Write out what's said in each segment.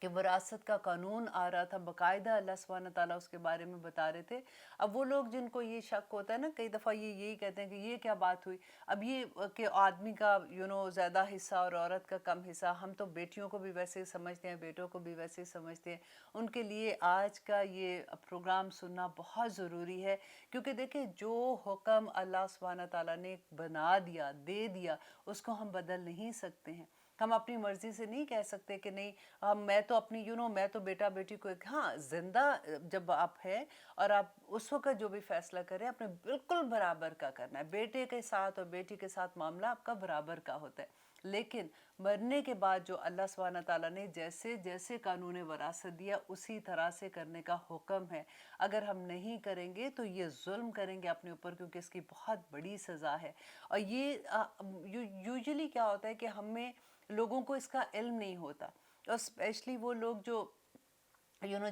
کہ وراثت کا قانون آ رہا تھا، باقاعدہ اللہ سبحانہ تعالیٰ اس کے بارے میں بتا رہے تھے۔ اب وہ لوگ جن کو یہ شک ہوتا ہے نا، کئی دفعہ یہی کہتے ہیں کہ یہ کیا بات ہوئی، اب یہ کہ آدمی کا زیادہ حصہ اور عورت کا کم حصہ، ہم تو بیٹیوں کو بھی ویسے ہی سمجھتے ہیں، بیٹوں کو بھی ویسے ہی سمجھتے ہیں۔ ان کے لیے آج کا یہ پروگرام سننا بہت ضروری ہے، کیونکہ دیکھیں جو حکم اللہ سبحانہ تعالیٰ نے بنا دیا، دے دیا، اس کو ہم بدل نہیں سکتے ہیں۔ ہم اپنی مرضی سے نہیں کہہ سکتے کہ نہیں میں تو اپنی میں تو بیٹا بیٹی کو ہاں زندہ جب آپ ہیں اور آپ اس وقت جو بھی فیصلہ کریں اپنے بالکل برابر کا کرنا ہے، بیٹے کے ساتھ اور بیٹی کے ساتھ معاملہ آپ کا برابر کا ہوتا ہے، لیکن مرنے کے بعد جو اللہ سبحانہ تعالیٰ نے جیسے جیسے قانون وراثت دیا اسی طرح سے کرنے کا حکم ہے۔ اگر ہم نہیں کریں گے تو یہ ظلم کریں گے اپنے اوپر، کیونکہ اس کی بہت بڑی سزا ہے۔ اور یہ یوزلی کیا ہوتا ہے کہ ہمیں لوگوں کو اس کا علم نہیں ہوتا، اور اسپیشلی وہ لوگ جو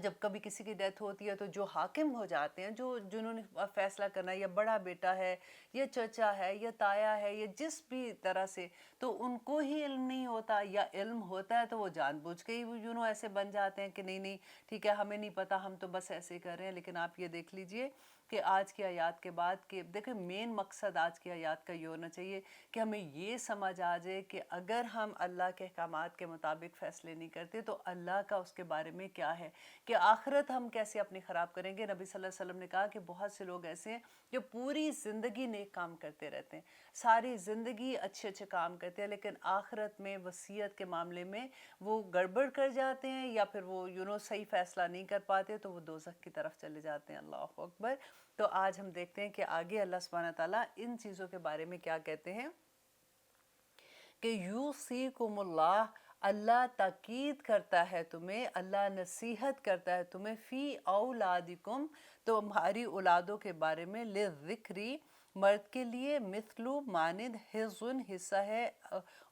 جب کبھی کسی کی ڈیتھ ہوتی ہے تو جو حاکم ہو جاتے ہیں، جنہوں نے فیصلہ کرنا ہے، یا بڑا بیٹا ہے یا چچا ہے یا تایا ہے یا جس بھی طرح سے، تو ان کو ہی علم نہیں ہوتا، یا علم ہوتا ہے تو وہ جان بوجھ کے ہی ایسے بن جاتے ہیں کہ نہیں نہیں ٹھیک ہے ہمیں نہیں پتا، ہم تو بس ایسے ہی کر رہے ہیں۔ لیکن آپ یہ دیکھ لیجئے کہ آج کی آیات کے بعد کہ دیکھیں مین مقصد آج کی آیات کا یہ ہونا چاہیے کہ ہمیں یہ سمجھ آ جائے کہ اگر ہم اللہ کے احکامات کے مطابق فیصلے نہیں کرتے تو اللہ کا اس کے بارے میں کیا ہے، کہ آخرت ہم کیسے اپنی خراب کریں گے۔ نبی صلی اللہ علیہ وسلم نے کہا کہ بہت سے لوگ ایسے ہیں جو پوری زندگی نیک کام کرتے رہتے ہیں، ساری زندگی اچھے اچھے کام کرتے ہیں، لیکن آخرت میں وصیت کے معاملے میں وہ گڑبڑ کر جاتے ہیں، یا پھر وہ صحیح فیصلہ نہیں کر پاتے تو وہ دوزخ کی طرف چلے جاتے ہیں۔ اللہ اکبر۔ تو آج ہم دیکھتے ہیں کہ آگے اللہ سبحانہ تعالیٰ ان چیزوں کے بارے میں کیا کہتے ہیں، کہ یوصیکم اللہ، اللہ تاکید کرتا ہے تمہیں، اللہ نصیحت کرتا ہے تمہیں، فی اولادکم، تمہاری اولادوں کے بارے میں، للذکری، مرد کے لیے، مثلو، مانند، حظن، حصہ ہے،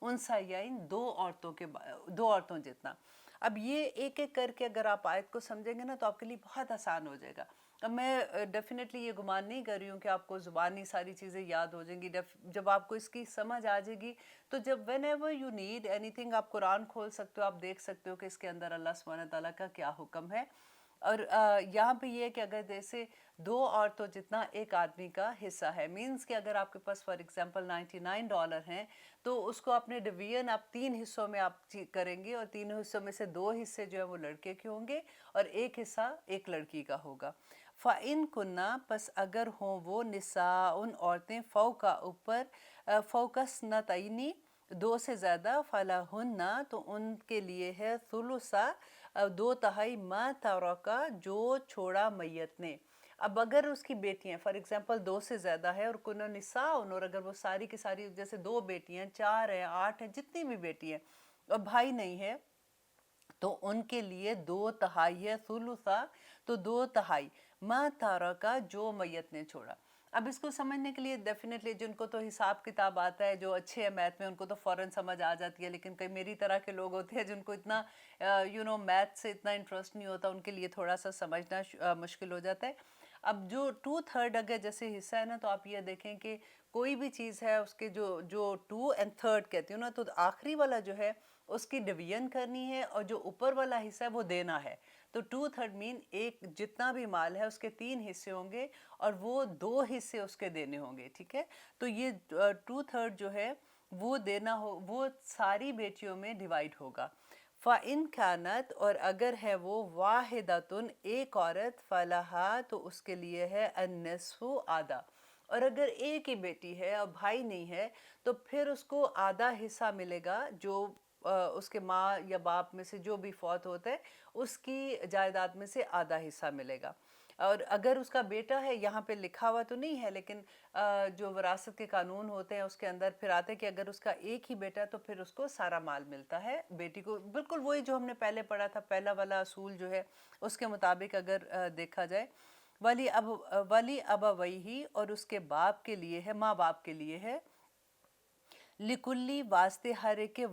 انثیین، دو عورتوں جتنا۔ اب یہ ایک ایک کر کے اگر آپ آیت کو سمجھیں گے نا تو آپ کے لیے بہت آسان ہو جائے گا۔ اب میں ڈیفینیٹلی یہ گمان نہیں کر رہی ہوں کہ آپ کو زبانی ساری چیزیں یاد ہو جائیں گی، جب آپ کو اس کی سمجھ آ جائے گی تو جب whenever you need anything آپ قرآن کھول سکتے ہو، آپ دیکھ سکتے ہو کہ اس کے اندر اللہ سبحانہ تعالیٰ کا کیا حکم ہے۔ اور یہاں پہ یہ ہے کہ اگر جیسے دو عورتوں جتنا ایک آدمی کا حصہ ہے، مینز کہ اگر آپ کے پاس فار ایگزامپل $99 ہیں تو اس کو اپنے ڈویژن آپ 3 حصوں میں آپ کریں گے، اور 3 حصوں میں سے 2 حصے جو ہے وہ لڑکے کے ہوں گے اور ایک حصہ ایک لڑکی کا ہوگا۔ فَإِن كُنَّا، پس اگر ہوں وہ نساء ان عورتیں، فوقا اوپر، فوق اثنتین 2 سے زیادہ، فَلَهُنَّ تو ان کے لیے ہے، ثلثا 2/3 ما ترکا جو چھوڑا میت نے۔ اب اگر اس کی بیٹیاں فار ایگزامپل 2 سے زیادہ ہے، اور کنہ نساء، اور اگر وہ ساری کی ساری جیسے 2 بیٹیاں، 4 ہیں، 8 ہیں، جتنی بھی بیٹی ہیں اور بھائی نہیں ہے، تو ان کے لیے 2/3 ہے، ثلثا تو 2/3 ما ترکا جو میت نے چھوڑا۔ اب اس کو سمجھنے کے لیے ڈیفینیٹلی جن کو تو حساب کتاب آتا ہے، جو اچھے ہیں میتھ میں، ان کو تو فوراً سمجھ آ جاتی ہے، لیکن کئی میری طرح کے لوگ ہوتے ہیں جن کو اتنا میتھ سے اتنا انٹرسٹ نہیں ہوتا، ان کے لیے تھوڑا سا سمجھنا مشکل ہو جاتا ہے۔ اب جو 2/3 اگر جیسے حصہ ہے نا، تو آپ یہ دیکھیں کہ کوئی بھی چیز ہے اس کے جو 2/3 کہتی ہوں نا، تو آخری والا جو ہے اس کی ڈویژن کرنی ہے، اور جو اوپر والا حصہ ہے وہ دینا ہے۔ تو 2/3 مین ایک جتنا بھی مال ہے اس کے 3 حصے ہوں گے، اور وہ 2 حصے اس کے دینے ہوں گے، ٹھیک ہے۔ تو یہ 2/3 جو ہے وہ دینا ہو، وہ ساری بیٹیوں میں ڈیوائیڈ ہوگا۔ فَإِن كَانَتْ اور اگر ہے وہ واحدۃ ایک عورت، فَلَهَا تو اس کے لیے ہے، النصف آدھا۔ اور اگر ایک ہی بیٹی ہے اور بھائی نہیں ہے تو پھر اس کو آدھا حصہ ملے گا، جو اس کے ماں یا باپ میں سے جو بھی فوت ہوتا ہے اس کی جائیداد میں سے آدھا حصہ ملے گا۔ اور اگر اس کا بیٹا ہے، یہاں پہ لکھا ہوا تو نہیں ہے لیکن جو وراثت کے قانون ہوتے ہیں اس کے اندر پھر آتے ہیں کہ اگر اس کا ایک ہی بیٹا ہے تو پھر اس کو سارا مال ملتا ہے، بیٹی کو بالکل وہی جو ہم نے پہلے پڑھا تھا، پہلا والا اصول جو ہے اس کے مطابق اگر دیکھا جائے، ولی ابویہ اور اس کے باپ کے لیے ہے، ماں باپ کے لیے ہے، لکلی واسطے ہر ایک کے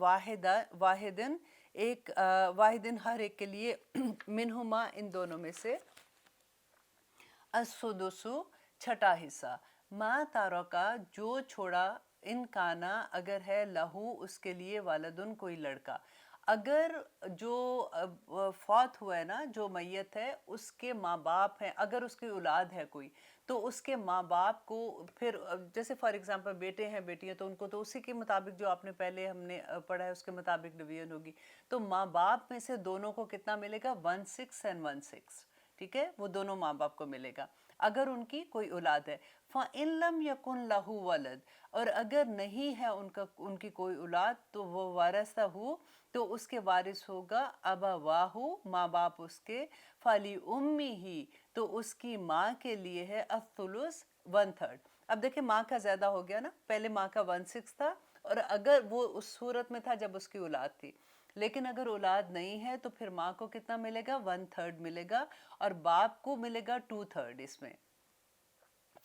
واحدن ہر ایک کے لیے، منہما ان دونوں میں سے، السدس چھٹا حصہ، ما تارکا جو چھوڑا، ان کانا اگر ہے، لہو اس کے لیے، والدن کوئی لڑکا۔ اگر جو فوت ہوا ہے نا، جو میت ہے اس کے ماں باپ ہیں، اگر اس کی اولاد ہے کوئی، تو اس کے ماں باپ کو پھر جیسے فار ایگزامپل بیٹے ہیں بیٹیاں، تو ان کو تو اسی کے مطابق جو آپ نے پہلے ہم نے پڑھا ہے اس کے مطابق ڈویژن ہوگی. تو ماں باپ میں سے دونوں کو کتنا ملے گا؟ 1/6 اینڈ 1/6. ٹھیک ہے، وہ دونوں ماں باپ کو ملے گا اگر ان کی کوئی اولاد ہے. فَإِن لَمْ يَكُنْ لَهُ وَلَدٌ، اور اگر نہیں ہے ان کی کوئی اولاد، تو وہ وارثہ، تو اس کے وارث ہوگا ابواہ، ماں باپ اس کے، فَلِأُمِّهِ، تو اس کی ماں کے لیے ہے الثلث، 1/3. اب دیکھیں ماں کا زیادہ ہو گیا نا، پہلے ماں کا 1/6 تھا، اور اگر وہ اس صورت میں تھا جب اس کی اولاد تھی. لیکن اگر اولاد نہیں ہے تو پھر ماں کو کتنا ملے گا؟ 1/3 ملے گا، اور باپ کو ملے گا 2/3 اس میں.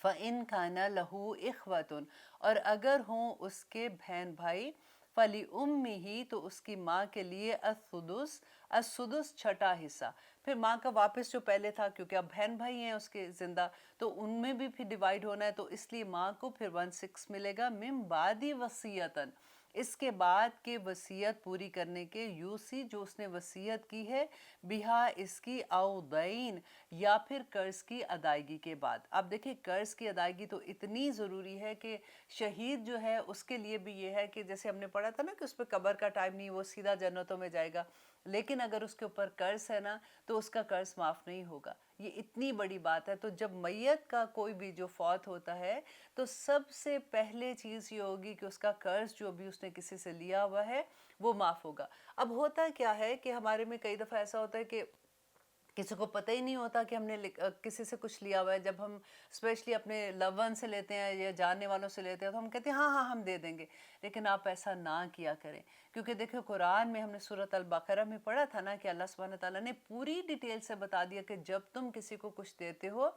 فَإِن كَانَ لَهُ إِخْوَةٌ، اور اگر ہوں اس کے بہن بھائی، فَلِأُمِّهِ، تو اس کی ماں کے لیے السُّدُس، السُّدُس چھٹا حصہ. پھر ماں کا واپس جو پہلے تھا، کیونکہ اب بہن بھائی ہیں اس کے زندہ، تو ان میں بھی پھر ڈیوائیڈ ہونا ہے، تو اس لیے ماں کو پھر 1/6 ملے گا. من بعد وصیتاً، اس کے بعد کے وصیت پوری کرنے کے، یوسی، جو اس نے وصیت کی ہے، بہا، اس کی، او دین، یا پھر قرض کی ادائیگی کے بعد. اب دیکھیں قرض کی ادائیگی تو اتنی ضروری ہے کہ شہید جو ہے اس کے لیے بھی یہ ہے کہ جیسے ہم نے پڑھا تھا نا کہ اس پہ قبر کا ٹائم نہیں، وہ سیدھا جنتوں میں جائے گا. لیکن اگر اس کے اوپر قرض ہے نا تو اس کا قرض معاف نہیں ہوگا. یہ اتنی بڑی بات ہے. تو جب میت کا کوئی بھی جو فوت ہوتا ہے تو سب سے پہلے چیز یہ ہوگی کہ اس کا قرض جو بھی اس نے کسی سے لیا ہوا ہے وہ معاف ہوگا. اب ہوتا کیا ہے کہ ہمارے میں کئی دفعہ ایسا ہوتا ہے کہ کسی کو پتہ ہی نہیں ہوتا کہ ہم نے کسی سے کچھ لیا ہوا ہے. جب ہم اسپیشلی اپنے لو ون سے لیتے ہیں یا جاننے والوں سے لیتے ہیں تو ہم کہتے ہیں ہاں ہاں ہم دے دیں گے. لیکن آپ ایسا نہ کیا کریں، کیونکہ دیکھیں قرآن میں ہم نے سورۃ البقرہ میں پڑھا تھا نا کہ اللہ سبحانہ تعالیٰ نے پوری ڈیٹیل سے بتا دیا کہ جب تم کسی کو کچھ دیتے ہو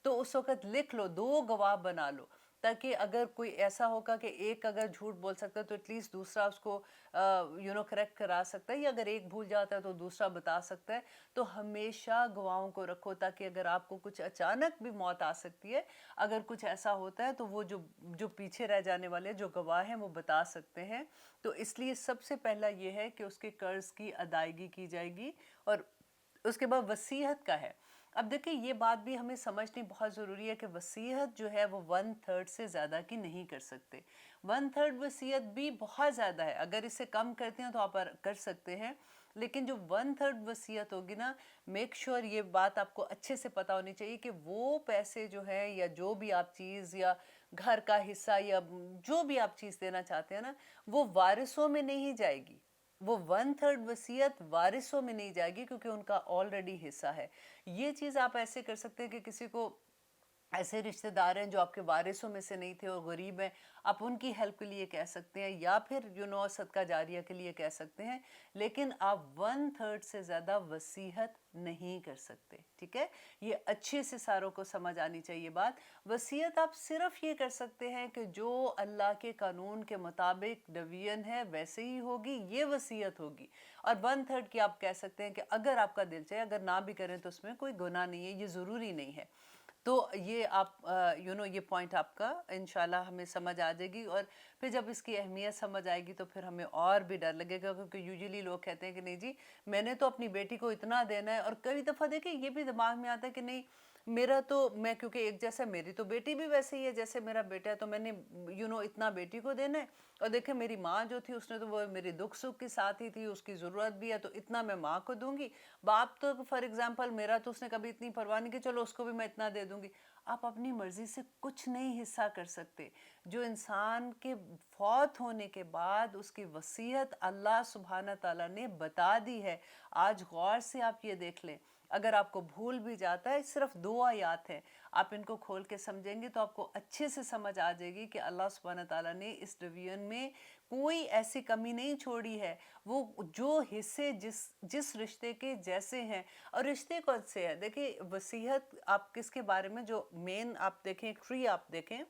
تو اس وقت لکھ لو، 2 گواہ بنا لو، تاکہ اگر کوئی ایسا ہوگا کہ ایک اگر جھوٹ بول سکتا ہے تو ایٹ لیسٹ دوسرا اس کو کریکٹ کرا سکتا ہے، یا اگر ایک بھول جاتا ہے تو دوسرا بتا سکتا ہے. تو ہمیشہ گواہوں کو رکھو، تاکہ اگر آپ کو کچھ اچانک بھی موت آ سکتی ہے، اگر کچھ ایسا ہوتا ہے تو وہ جو پیچھے رہ جانے والے جو گواہ ہیں وہ بتا سکتے ہیں. تو اس لیے سب سے پہلا یہ ہے کہ اس کے قرض کی ادائیگی کی جائے گی، اور اس کے بعد وصیت کا ہے. اب دیکھیں یہ بات بھی ہمیں سمجھنی بہت ضروری ہے کہ وصیت جو ہے وہ 1/3 سے زیادہ کی نہیں کر سکتے. 1/3 وصیت بھی بہت زیادہ ہے، اگر اس سے کم کرتے ہیں تو آپ کر سکتے ہیں، لیکن جو 1/3 وصیت ہوگی نا، میک شور یہ بات آپ کو اچھے سے پتا ہونی چاہیے کہ وہ پیسے جو ہیں یا جو بھی آپ چیز یا گھر کا حصہ یا جو بھی آپ چیز دینا چاہتے ہیں نا، وہ وارثوں میں نہیں جائے گی. وہ 1/3 وصیت وارثوں میں نہیں جائے گی کیونکہ ان کا آلریڈی حصہ ہے. یہ چیز آپ ایسے کر سکتے ہیں کہ کسی کو ایسے رشتہ دار ہیں جو آپ کے وارثوں میں سے نہیں تھے اور غریب ہیں، آپ ان کی ہیلپ کے لیے کہہ سکتے ہیں، یا پھر صدقہ جاریہ کے لیے کہہ سکتے ہیں. لیکن آپ 1/3 سے زیادہ وصیت نہیں کر سکتے. ٹھیک ہے، یہ اچھے سے ساروں کو سمجھ آنی چاہیے بات. وصیت آپ صرف یہ کر سکتے ہیں کہ جو اللہ کے قانون کے مطابق ڈویژن ہے ویسے ہی ہوگی، یہ وصیت ہوگی. اور 1/3 کی آپ کہہ سکتے ہیں کہ اگر آپ کا دل چاہے، اگر نہ بھی کریں تو اس میں کوئی گناہ نہیں ہے، یہ ضروری نہیں ہے. تو یہ آپ یہ پوائنٹ آپ کا انشاءاللہ ہمیں سمجھ آ جائے گی. اور پھر جب اس کی اہمیت سمجھ آئے گی تو پھر ہمیں اور بھی ڈر لگے گا، کیونکہ یوزلی لوگ کہتے ہیں کہ نہیں جی میں نے تو اپنی بیٹی کو اتنا دینا ہے. اور کئی دفعہ دیکھیں یہ بھی دماغ میں آتا ہے کہ نہیں میرا تو، میں کیونکہ ایک جیسا، میری تو بیٹی بھی ویسے ہی ہے جیسے میرا بیٹا ہے، تو میں نے اتنا بیٹی کو دینا ہے. اور دیکھیں میری ماں جو تھی اس نے تو وہ میری دکھ سکھ کے ساتھ ہی تھی، اس کی ضرورت بھی ہے تو اتنا میں ماں کو دوں گی. باپ تو فار ایگزامپل میرا تو اس نے کبھی اتنی پرواہ نہیں کی، چلو اس کو بھی میں اتنا دے دوں گی. آپ اپنی مرضی سے کچھ نہیں حصہ کر سکتے. جو انسان کے فوت ہونے کے بعد اس کی وصیت اللہ سبحانہ تعالیٰ نے بتا دی ہے. آج غور سے آپ یہ دیکھ لیں، اگر آپ کو بھول بھی جاتا ہے، صرف 2 آیات ہیں، آپ ان کو کھول کے سمجھیں گے تو آپ کو اچھے سے سمجھ آ جائے گی کہ اللہ سبحانہ تعالیٰ نے اس ڈویژن میں کوئی ایسی کمی نہیں چھوڑی ہے. وہ جو حصے جس رشتے کے جیسے ہیں، اور رشتے کون سے ہیں. دیکھیں وصیت آپ کس کے بارے میں، جو مین آپ دیکھیں ٹری، آپ دیکھیں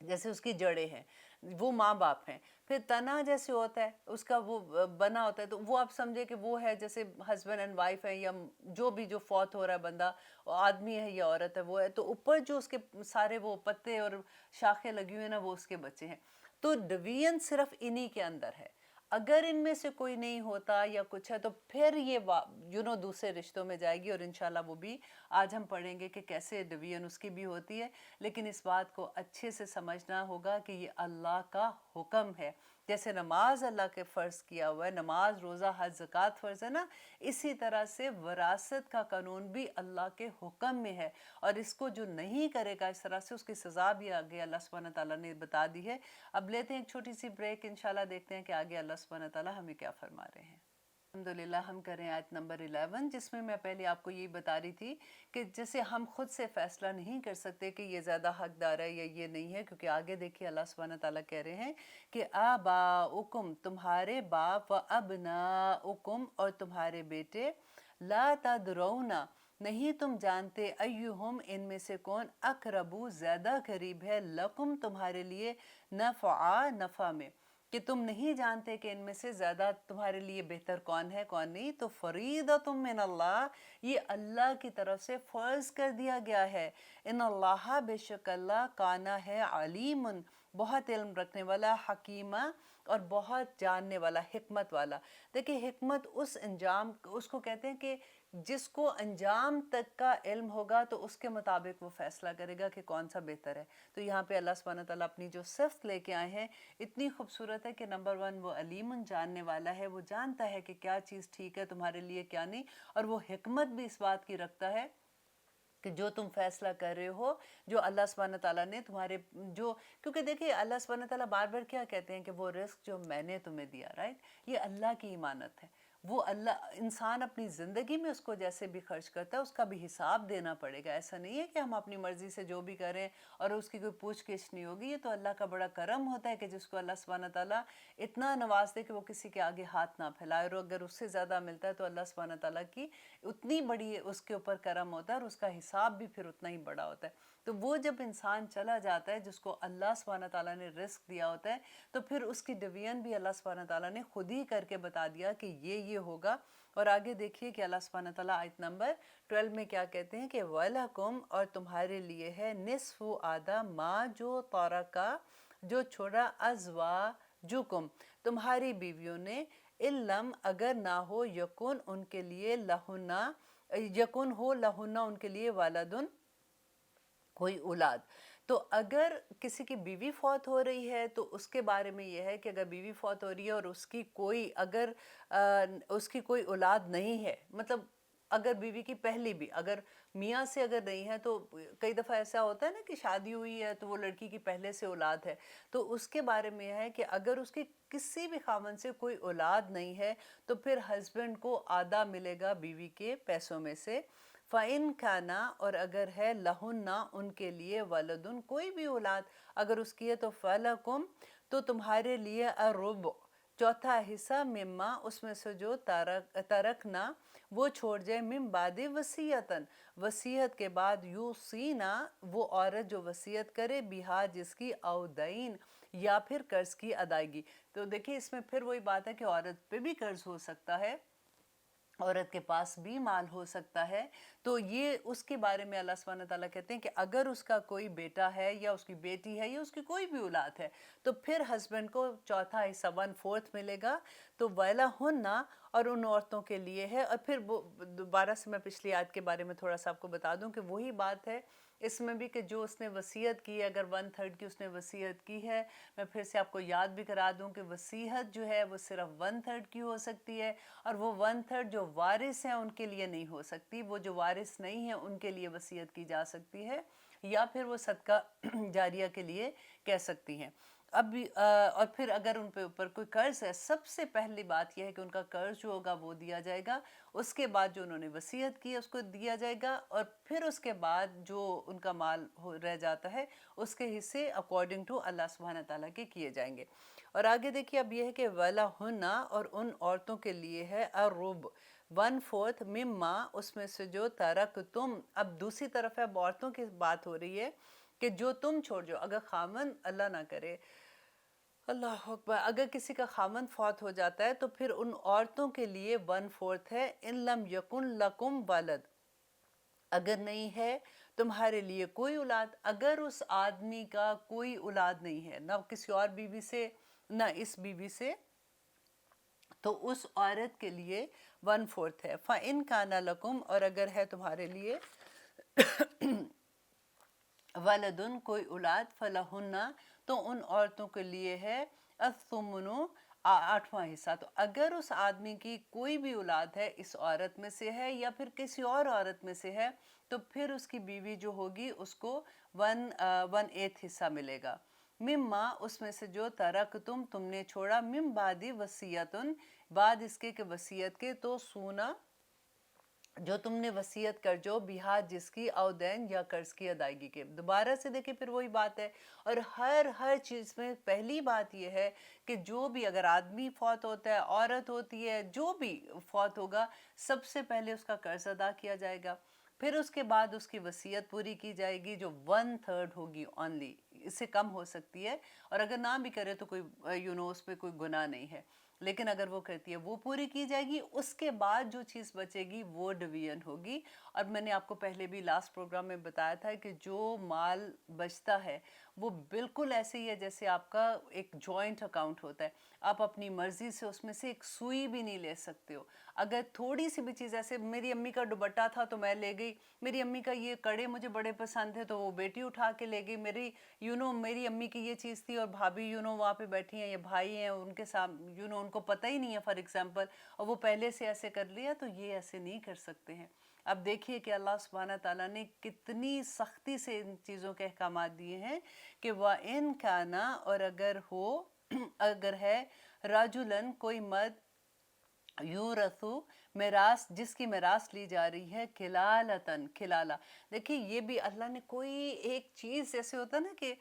جیسے اس کی جڑیں ہیں وہ ماں باپ ہیں. پھر تنا جیسے ہوتا ہے اس کا وہ بنا ہوتا ہے، تو وہ آپ سمجھے کہ وہ ہے جیسے ہسبینڈ اینڈ وائف ہے، یا جو بھی جو فوت ہو رہا ہے بندہ، آدمی ہے یا عورت ہے وہ ہے، تو اوپر جو اس کے سارے وہ پتے اور شاخیں لگی ہوئی ہیں نا وہ اس کے بچے ہیں. تو ڈویژن صرف انہی کے اندر ہے. اگر ان میں سے کوئی نہیں ہوتا یا کچھ ہے تو پھر یہ دوسرے رشتوں میں جائے گی، اور انشاءاللہ وہ بھی آج ہم پڑھیں گے کہ کیسے ڈویژن اس کی بھی ہوتی ہے۔ لیکن اس بات کو اچھے سے سمجھنا ہوگا کہ یہ اللہ کا حکم ہے، جیسے نماز اللہ کے فرض کیا ہوا ہے، نماز روزہ حج زکوٰۃ فرض ہے نا، اسی طرح سے وراثت کا قانون بھی اللہ کے حکم میں ہے، اور اس کو جو نہیں کرے گا اس طرح سے اس کی سزا بھی آگے اللہ سبحانہ تعالیٰ نے بتا دی ہے۔ اب لیتے ہیں ایک چھوٹی سی بریک، انشاءاللہ دیکھتے ہیں کہ آگے اللہ سبحانہ تعالیٰ ہمیں کیا فرما رہے ہیں۔ الحمدللہ ہم کریں آیت نمبر 11، جس میں پہلے آپ کو یہی بتا رہی تھی کہ جیسے ہم خود سے فیصلہ نہیں کر سکتے کہ یہ زیادہ حقدار ہے یا یہ نہیں ہے، کیونکہ آگے دیکھیے اللہ سبحانہ تعالیٰ کہہ رہے ہیں کہ آباؤکم تمہارے باپ، و ابناؤکم اور تمہارے بیٹے، لا تدرون نہیں تم جانتے، ایہم ان میں سے کون، اقربو زیادہ قریب ہے، لکم تمہارے لیے، نفع میں، کہ تم نہیں جانتے کہ ان میں سے زیادہ تمہارے لیے بہتر کون ہے کون نہیں، تو فریضۃ من اللہ، یہ اللہ کی طرف سے فرض کر دیا گیا ہے۔ ان اللہ بے شک اللہ، کانا ہے، علیم بہت علم رکھنے والا، حکیمہ اور بہت جاننے والا، حکمت والا۔ دیکھیں حکمت اس انجام اس کو کہتے ہیں کہ جس کو انجام تک کا علم ہوگا تو اس کے مطابق وہ فیصلہ کرے گا کہ کون سا بہتر ہے۔ تو یہاں پہ اللہ سبحانہ تعالیٰ اپنی جو صفت لے کے آئے ہیں اتنی خوبصورت ہے کہ نمبر 1 وہ علیم جاننے والا ہے، وہ جانتا ہے کہ کیا چیز ٹھیک ہے تمہارے لیے کیا نہیں، اور وہ حکمت بھی اس بات کی رکھتا ہے کہ جو تم فیصلہ کر رہے ہو، جو اللہ سبحانہ تعالیٰ نے تمہارے کیونکہ دیکھیں اللہ سبحانہ تعالیٰ بار بار کیا کہتے ہیں کہ وہ رزق جو میں نے تمہیں دیا، رائٹ، یہ اللہ کی امانت ہے، وہ اللہ، انسان اپنی زندگی میں اس کو جیسے بھی خرچ کرتا ہے اس کا بھی حساب دینا پڑے گا۔ ایسا نہیں ہے کہ ہم اپنی مرضی سے جو بھی کریں اور اس کی کوئی پوچھ گچھ نہیں ہوگی، یہ تو اللہ کا بڑا کرم ہوتا ہے کہ جس کو اللہ سبحانہ تعالیٰ اتنا نواز دے کہ وہ کسی کے آگے ہاتھ نہ پھیلائے، اور اگر اس سے زیادہ ملتا ہے تو اللہ سبحانہ تعالیٰ کی اتنی بڑی اس کے اوپر کرم ہوتا ہے، اور اس کا حساب بھی پھر اتنا ہی بڑا ہوتا ہے۔ تو وہ جب انسان چلا جاتا ہے جس کو اللہ سبحانہ تعالیٰ نے رزق دیا ہوتا ہے، تو پھر اس کی ڈویژن بھی اللہ سبحانہ تعالیٰ نے خود ہی کر کے بتا دیا کہ یہ ہوگا۔ اور آگے دیکھیے کہ اللہ سبحانہ تعالیٰ آیت نمبر 12 میں کیا کہتے ہیں کہ وَلَكُمْ اور تمہارے لیے ہے، نصف آدھا، ما جو تارکا جو چھوڑا، ازواجکم تمہاری بیویوں نے، علم اگر نہ ہو، یکن ان کے لیے، لہنا یکن ہو، لہنا ان کے لیے، والدن کوئی اولاد۔ تو اگر کسی کی بیوی فوت ہو رہی ہے تو اس کے بارے میں یہ ہے کہ اگر بیوی فوت ہو رہی ہے اور اس کی کوئی اولاد نہیں ہے، مطلب اگر بیوی کی پہلی بھی، اگر میاں سے اگر نہیں ہے، تو کئی دفعہ ایسا ہوتا ہے نا کہ شادی ہوئی ہے تو وہ لڑکی کی پہلے سے اولاد ہے، تو اس کے بارے میں یہ ہے کہ اگر اس کی کسی بھی خاوند سے کوئی اولاد نہیں ہے تو پھر ہسبینڈ کو آدھا ملے گا بیوی کے پیسوں میں سے۔ فَإِن كَانَ اور اگر ہے، لَهُنَّ ان کے لیے، وَلَدٌ کوئی بھی اولاد اگر اس کی ہے، تو فَلَكُمْ تو تمہارے لیے، الرُّبُعُ چوتھا حصہ، مما اس میں سے جو ترکنا وہ چھوڑ جائے، من بعد وصیتاً وصیت کے بعد، یوصینا وہ عورت جو وصیت کرے، بہا جس کی، او دین یا پھر قرض کی ادائیگی۔ تو دیکھیں اس میں پھر وہی بات ہے کہ عورت پہ بھی قرض ہو سکتا ہے، عورت کے پاس بھی مال ہو سکتا ہے، تو یہ اس کے بارے میں اللہ سبحانہ تعالیٰ کہتے ہیں کہ اگر اس کا کوئی بیٹا ہے یا اس کی بیٹی ہے یا اس کی کوئی بھی اولاد ہے تو پھر ہسبینڈ کو چوتھا حصہ، 1/4 ملے گا۔ تو وَلَهُنَّ اور ان عورتوں کے لیے ہے، اور پھر دوبارہ سے میں پچھلی آیت کے بارے میں تھوڑا سا آپ کو بتا دوں کہ وہی بات ہے اس میں بھی کہ جو اس نے وصیت کی ہے، اگر 1/3 کی اس نے وصیت کی ہے، میں پھر سے آپ کو یاد بھی کرا دوں کہ وصیت جو ہے وہ صرف 1/3 کی ہو سکتی ہے، اور وہ 1/3 جو وارث ہیں ان کے لیے نہیں ہو سکتی، وہ جو وارث نہیں ہیں ان کے لیے وصیت کی جا سکتی ہے، یا پھر وہ صدقہ جاریہ کے لیے کہہ سکتی ہیں۔ اب اور پھر اگر ان پہ اوپر کوئی قرض ہے، سب سے پہلی بات یہ ہے کہ ان کا قرض جو ہوگا وہ دیا جائے گا، اس کے بعد جو انہوں نے وصیت کی ہے اس کو دیا جائے گا، اور پھر اس کے بعد جو ان کا مال رہ جاتا ہے اس کے حصے اکارڈنگ ٹو اللہ سبحانہ تعالیٰ کے کیے جائیں گے۔ اور آگے دیکھیے اب یہ ہے کہ وَلَهُنَّ اور ان عورتوں کے لیے ہے، الرُّبُعُ 1/4 مما اس میں سے جو ترکتم، اب دوسری طرف ہے، اب عورتوں کی بات ہو رہی ہے کہ جو تم چھوڑ جاؤ، اگر خامن اللہ نہ کرے، اللہ اکبر، اگر کسی کا خامن فوت ہو جاتا ہے تو پھر ان عورتوں کے لیے 1/4 ہے، ان لم یکن لکم ولد اگر نہیں ہے تمہارے لیے کوئی اولاد، اگر اس آدمی کا کوئی اولاد نہیں ہے، نہ کسی اور بیوی سے نہ اس بیوی سے، تو اس عورت کے لیے 1/4 ہے. فَإِن كَانَ لَكُمْ، اور اگر ہے تمہارے لیے ولدن کوئی اولاد، فلہن تو ان عورتوں کے لیے ہے الثمن 8واں حصہ. تو اگر اس آدمی کی کوئی بھی اولاد ہے اس عورت میں سے ہے یا پھر کسی اور عورت میں سے ہے تو پھر اس کی بیوی جو ہوگی اس کو 1/8 حصہ ملے گا. مما اس میں سے جو ترک تم نے چھوڑا، مم بعدی وصیتن بعد اس کے کہ وصیت کے، تو سونا جو تم نے وصیت کر جو بہا جس کی او دین یا قرض کی ادائیگی کے. دوبارہ سے دیکھیں پھر وہی بات ہے. اور ہر چیز میں پہلی بات یہ ہے کہ جو بھی اگر آدمی فوت ہوتا ہے، عورت ہوتی ہے، جو بھی فوت ہوگا، سب سے پہلے اس کا قرض ادا کیا جائے گا، پھر اس کے بعد اس کی وصیت پوری کی جائے گی جو 1/3 ہوگی اونلی. اس سے کم ہو سکتی ہے، اور اگر نہ بھی کرے تو کوئی اس پہ کوئی گناہ نہیں ہے، لیکن اگر وہ کرتی ہے وہ پوری کی جائے گی. اس کے بعد جو چیز بچے گی وہ ڈویژن ہوگی. اور میں نے آپ کو پہلے بھی لاسٹ پروگرام میں بتایا تھا کہ جو مال بچتا ہے وہ بالکل ایسے ہی ہے جیسے آپ کا ایک جوائنٹ اکاؤنٹ ہوتا ہے. آپ اپنی مرضی سے اس میں سے ایک سوئی بھی نہیں لے سکتے ہو. اگر تھوڑی سی بھی چیز، ایسے میری امی کا دوپٹہ تھا تو میں لے گئی، میری امی کا یہ کڑے مجھے بڑے پسند تھے تو وہ بیٹی اٹھا کے لے گئی، میری امی کی یہ چیز تھی اور بھابھی وہاں پہ بیٹھی ہیں یا بھائی ہیں ان کے ساتھ ان کو پتہ ہی نہیں ہے فار ایگزامپل، اور وہ پہلے سے ایسے کر لیا، تو یہ ایسے نہیں کر سکتے ہیں. اب دیکھیے کہ اللہ سبحانہ تعالیٰ نے کتنی سختی سے ان چیزوں کے احکامات دیے ہیں کہ وَإِن كَانَ، اور اگر ہو اگر ہے رَجُلًا کوئی مرد، یورثو میراث جس کی میراث لی جا رہی ہے، کلالتن کلالہ. دیکھیے یہ بھی اللہ نے کوئی ایک چیز جیسے ہوتا نا کہ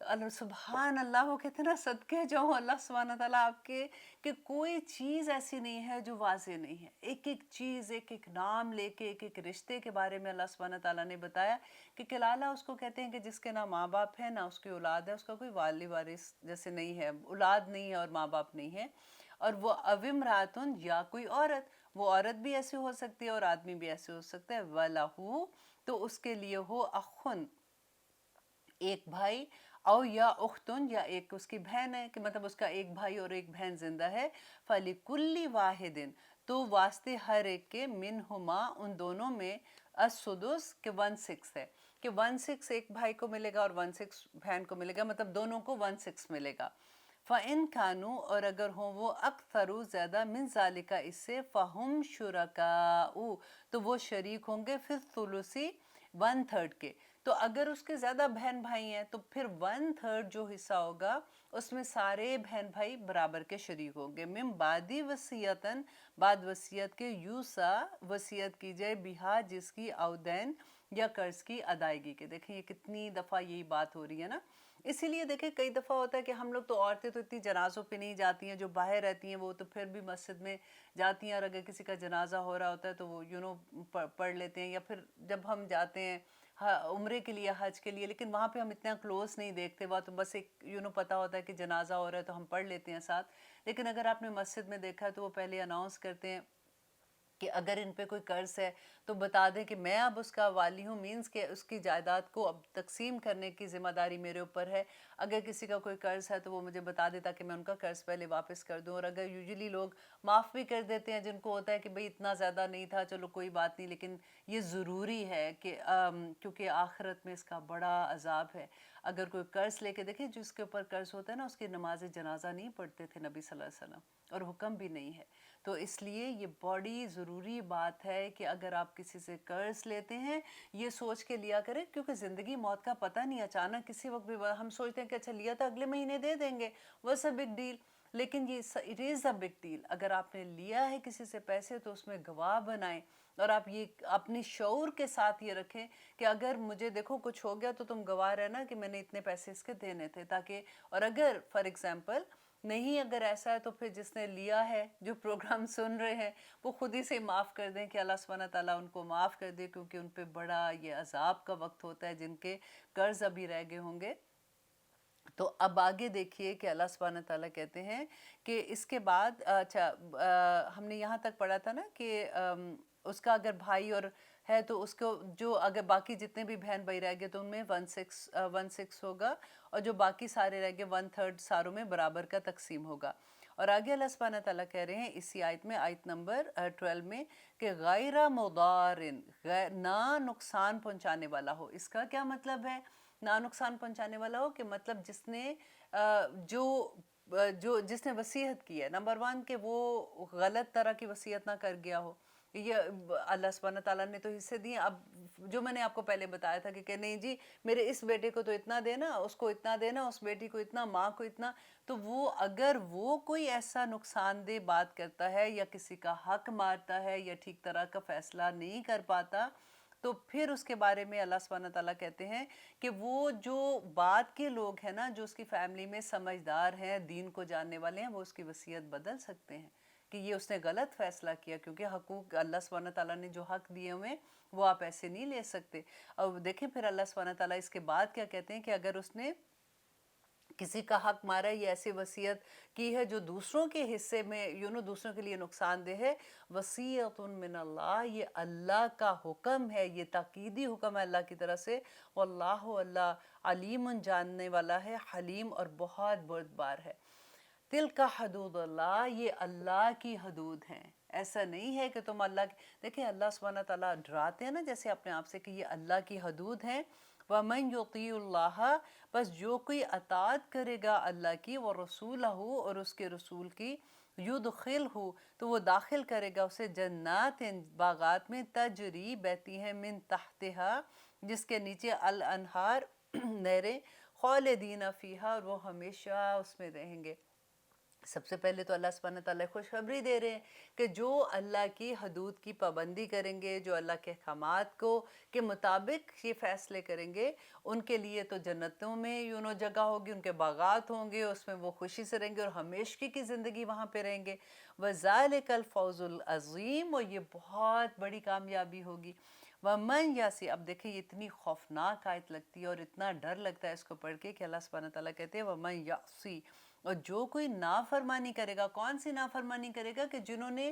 اللہ سبحان اللہ، وہ کہتے ہیں نا صدقے جاؤں اللہ سبحانہ تعالیٰ آپ کے، کہ کوئی چیز ایسی نہیں ہے جو واضح نہیں ہے. ایک ایک چیز، ایک ایک نام لے کے، ایک ایک رشتے کے بارے میں اللہ سبحانہ تعالیٰ نے بتایا کہ کلالہ اس کو کہتے ہیں کہ جس کے نہ ماں باپ ہے نہ اس کی اولاد ہے، اس کا کوئی والی وارث جیسے نہیں ہے، اولاد نہیں ہے اور ماں باپ نہیں ہے. اور وہ اومراتن یا کوئی عورت، وہ عورت بھی ایسی ہو سکتی ہے اور آدمی بھی ایسے ہو سکتا ہے. وَلَہُ تو اس کے لیے ہو اخن ایک بھائی، او یا اختن یا ایک اس کی بہن ہے، کہ مطلب اس کا ایک بھائی اور ایک بہن زندہ ہے. فَلِكُلِّ وَاحِدٍ تو واسطے ہر ایک کے، منہما ان دونوں میں، السدس کہ 1/6 ہے، کہ 1/6 ایک بھائی کو ملے گا اور 1/6 بہن کو ملے گا، مطلب دونوں کو 1/6 ملے گا. فَإِن كَانُوا اور اگر ہوں وہ اکثر زیادہ، من ذالک اس سے، فَهُمْ شُرَكَاءُ تو وہ شریک ہوں گے، فی الثلث 1/3 کے. تو اگر اس کے زیادہ بہن بھائی ہیں تو پھر 1/3 جو حصہ ہوگا اس میں سارے بہن بھائی برابر کے شریک ہوں گے. من بعدی وصیتن بعد وصیت کے، یوسا وصیت کی جائے، بہا جس کی، او دین یا قرض کی ادائیگی کے. دیکھیں یہ کتنی دفعہ یہی بات ہو رہی ہے نا. اسی لیے دیکھیں کئی دفعہ ہوتا ہے کہ ہم لوگ تو عورتیں تو اتنی جنازوں پہ نہیں جاتی ہیں، جو باہر رہتی ہیں وہ تو پھر بھی مسجد میں جاتی ہیں، اور اگر کسی کا جنازہ ہو رہا ہوتا ہے تو وہ پڑھ لیتے ہیں. یا پھر جب ہم جاتے ہیں عمرے کے لیے، حج کے لیے، لیکن وہاں پہ ہم اتنا کلوز نہیں دیکھتے، وہاں تو بس ایک پتہ ہوتا ہے کہ جنازہ ہو رہا ہے تو ہم پڑھ لیتے ہیں ساتھ. لیکن اگر آپ نے مسجد میں دیکھا تو وہ پہلے اناؤنس کرتے ہیں کہ اگر ان پہ کوئی قرض ہے تو بتا دیں کہ میں اب اس کا والی ہوں، مینز کہ اس کی جائیداد کو اب تقسیم کرنے کی ذمہ داری میرے اوپر ہے. اگر کسی کا کوئی قرض ہے تو وہ مجھے بتا دے تاکہ میں ان کا قرض پہلے واپس کر دوں. اور اگر یوزلی لوگ معاف بھی کر دیتے ہیں جن کو ہوتا ہے کہ بھئی اتنا زیادہ نہیں تھا، چلو کوئی بات نہیں، لیکن یہ ضروری ہے کہ کیونکہ آخرت میں اس کا بڑا عذاب ہے. اگر کوئی قرض لے کے، دیکھیں جس کے اوپر قرض ہوتا ہے نا اس کی نماز جنازہ نہیں پڑھتے تھے نبی صلی اللہ علیہ وسلم، اور حکم بھی نہیں ہے. تو اس لیے یہ بڑی ضروری بات ہے کہ اگر آپ کسی سے قرض لیتے ہیں یہ سوچ کے لیا کریں، کیونکہ زندگی موت کا پتہ نہیں، اچانک کسی وقت بھی ہم سوچتے ہیں کہ اچھا لیا تھا اگلے مہینے دے دیں گے، واٹس اے بگ ڈیل. لیکن یہ it is a big deal. اگر آپ نے لیا ہے کسی سے پیسے تو اس میں گواہ بنائیں، اور آپ یہ اپنی شعور کے ساتھ یہ رکھیں کہ اگر مجھے دیکھو کچھ ہو گیا تو تم گواہ رہنا کہ میں نے اتنے پیسے اس کے دینے تھے، تاکہ، اور اگر فار ایگزامپل نہیں اگر ایسا ہے تو پھر جس نے لیا ہے، جو پروگرام سن رہے ہیں، وہ خود ہی سے معاف کر دیں کہ اللہ سبحانہ تعالیٰ ان کو معاف کر دے، کیونکہ ان پہ بڑا یہ عذاب کا وقت ہوتا ہے جن کے قرض ابھی رہ گئے ہوں گے. تو اب آگے دیکھیے کہ اللہ سبحانہ تعالیٰ کہتے ہیں کہ اس کے بعد، اچھا ہم نے یہاں تک پڑھا تھا نا کہ اس کا اگر بھائی اور ہے تو اس کو جو اگر باقی جتنے بھی بہن بھائی رہ گئے تو ان میں 1/6 ہوگا، اور جو باقی سارے رہ گئے 1/3 ساروں میں برابر کا تقسیم ہوگا. اور آگے اللہ سبحانہ تعالیٰ کہہ رہے ہیں اسی آیت میں، آیت نمبر 12 میں، کہ غیر مضارن، نہ نقصان پہنچانے والا ہو۔ اس کا کیا مطلب ہے نہ نقصان پہنچانے والا ہو؟ کہ مطلب جس نے جس نے وصیت کی ہے، نمبر 1 کہ وہ غلط طرح کی وصیت نہ کر گیا ہو۔ یہ اللہ سبحانہ تعالیٰ نے تو حصے دیے، اب جو میں نے آپ کو پہلے بتایا تھا کہ نہیں جی میرے اس بیٹے کو تو اتنا دینا، اس کو اتنا دینا، اس بیٹی کو اتنا، ماں کو اتنا، تو وہ اگر وہ کوئی ایسا نقصان دہ بات کرتا ہے یا کسی کا حق مارتا ہے یا ٹھیک طرح کا فیصلہ نہیں کر پاتا، تو پھر اس کے بارے میں اللہ سبحانہ تعالیٰ کہتے ہیں کہ وہ جو بعد کے لوگ ہیں نا، جو اس کی فیملی میں سمجھدار ہیں، دین کو جاننے والے ہیں، وہ اس کی وصیت بدل سکتے ہیں کہ یہ اس نے غلط فیصلہ کیا، کیونکہ حقوق اللہ سبحانہ تعالیٰ نے جو حق دیے ہوئے وہ آپ ایسے نہیں لے سکتے۔ اور دیکھیں پھر اللہ سبحانہ تعالیٰ اس کے بعد کیا کہتے ہیں کہ اگر اس نے کسی کا حق مارا ہے، یہ ایسی وصیت کی ہے جو دوسروں کے حصے میں دوسروں کے لیے نقصان دہ ہے، وصیت من اللہ، یہ اللہ کا حکم ہے، یہ تاکیدی حکم ہے اللہ کی طرف سے، واللہ، اللہ علیم، جاننے والا ہے، حلیم، اور بہت بردبار ہے۔ تِلْکَ حدود اللہ، یہ اللہ کی حدود ہیں۔ ایسا نہیں ہے کہ تم اللہ کی، دیکھیں اللہ سبحانہ تعالیٰ ڈراتے ہیں نا جیسے اپنے آپ سے کہ یہ اللہ کی حدود ہیں۔ وَمَنْ يُطِيعُ اللَّهَ، بس جو کوئی اطاعت کرے گا اللہ کی، وَرَسُولَهُ، اور اس کے رسول کی، يُدْخِلْهُ، تو وہ داخل کرے گا اسے، جنات، باغات میں، تجری، بہتی ہیں، من تحتها، جس کے نیچے، الانہار، نہریں، خالدین فیہا، اور وہ ہمیشہ اس میں رہیں گے۔ سب سے پہلے تو اللہ سبحانہ تعالیٰ خوشخبری دے رہے ہیں کہ جو اللہ کی حدود کی پابندی کریں گے، جو اللہ کے احکامات کو کے مطابق یہ فیصلے کریں گے، ان کے لیے تو جنتوں میں جگہ ہوگی، ان کے باغات ہوں گے، اس میں وہ خوشی سے رہیں گے اور ہمیشہ کی زندگی وہاں پہ رہیں گے۔ وَذَلِكَ الْفَوْزُ الْعَظِيمُ، اور یہ بہت بڑی کامیابی ہوگی۔ وَمَنْ يَعْصِ، اب دیکھیں یہ اتنی خوفناک آیت لگتی ہے اور اتنا ڈر لگتا ہے اس کو پڑھ کے کہ اللہ سبحانہ تعالیٰ کہتے ہیں وَمَنْ يَعْصِ، اور جو کوئی نافرمانی کرے گا، کون سی نافرمانی کرے گا؟ کہ جنہوں نے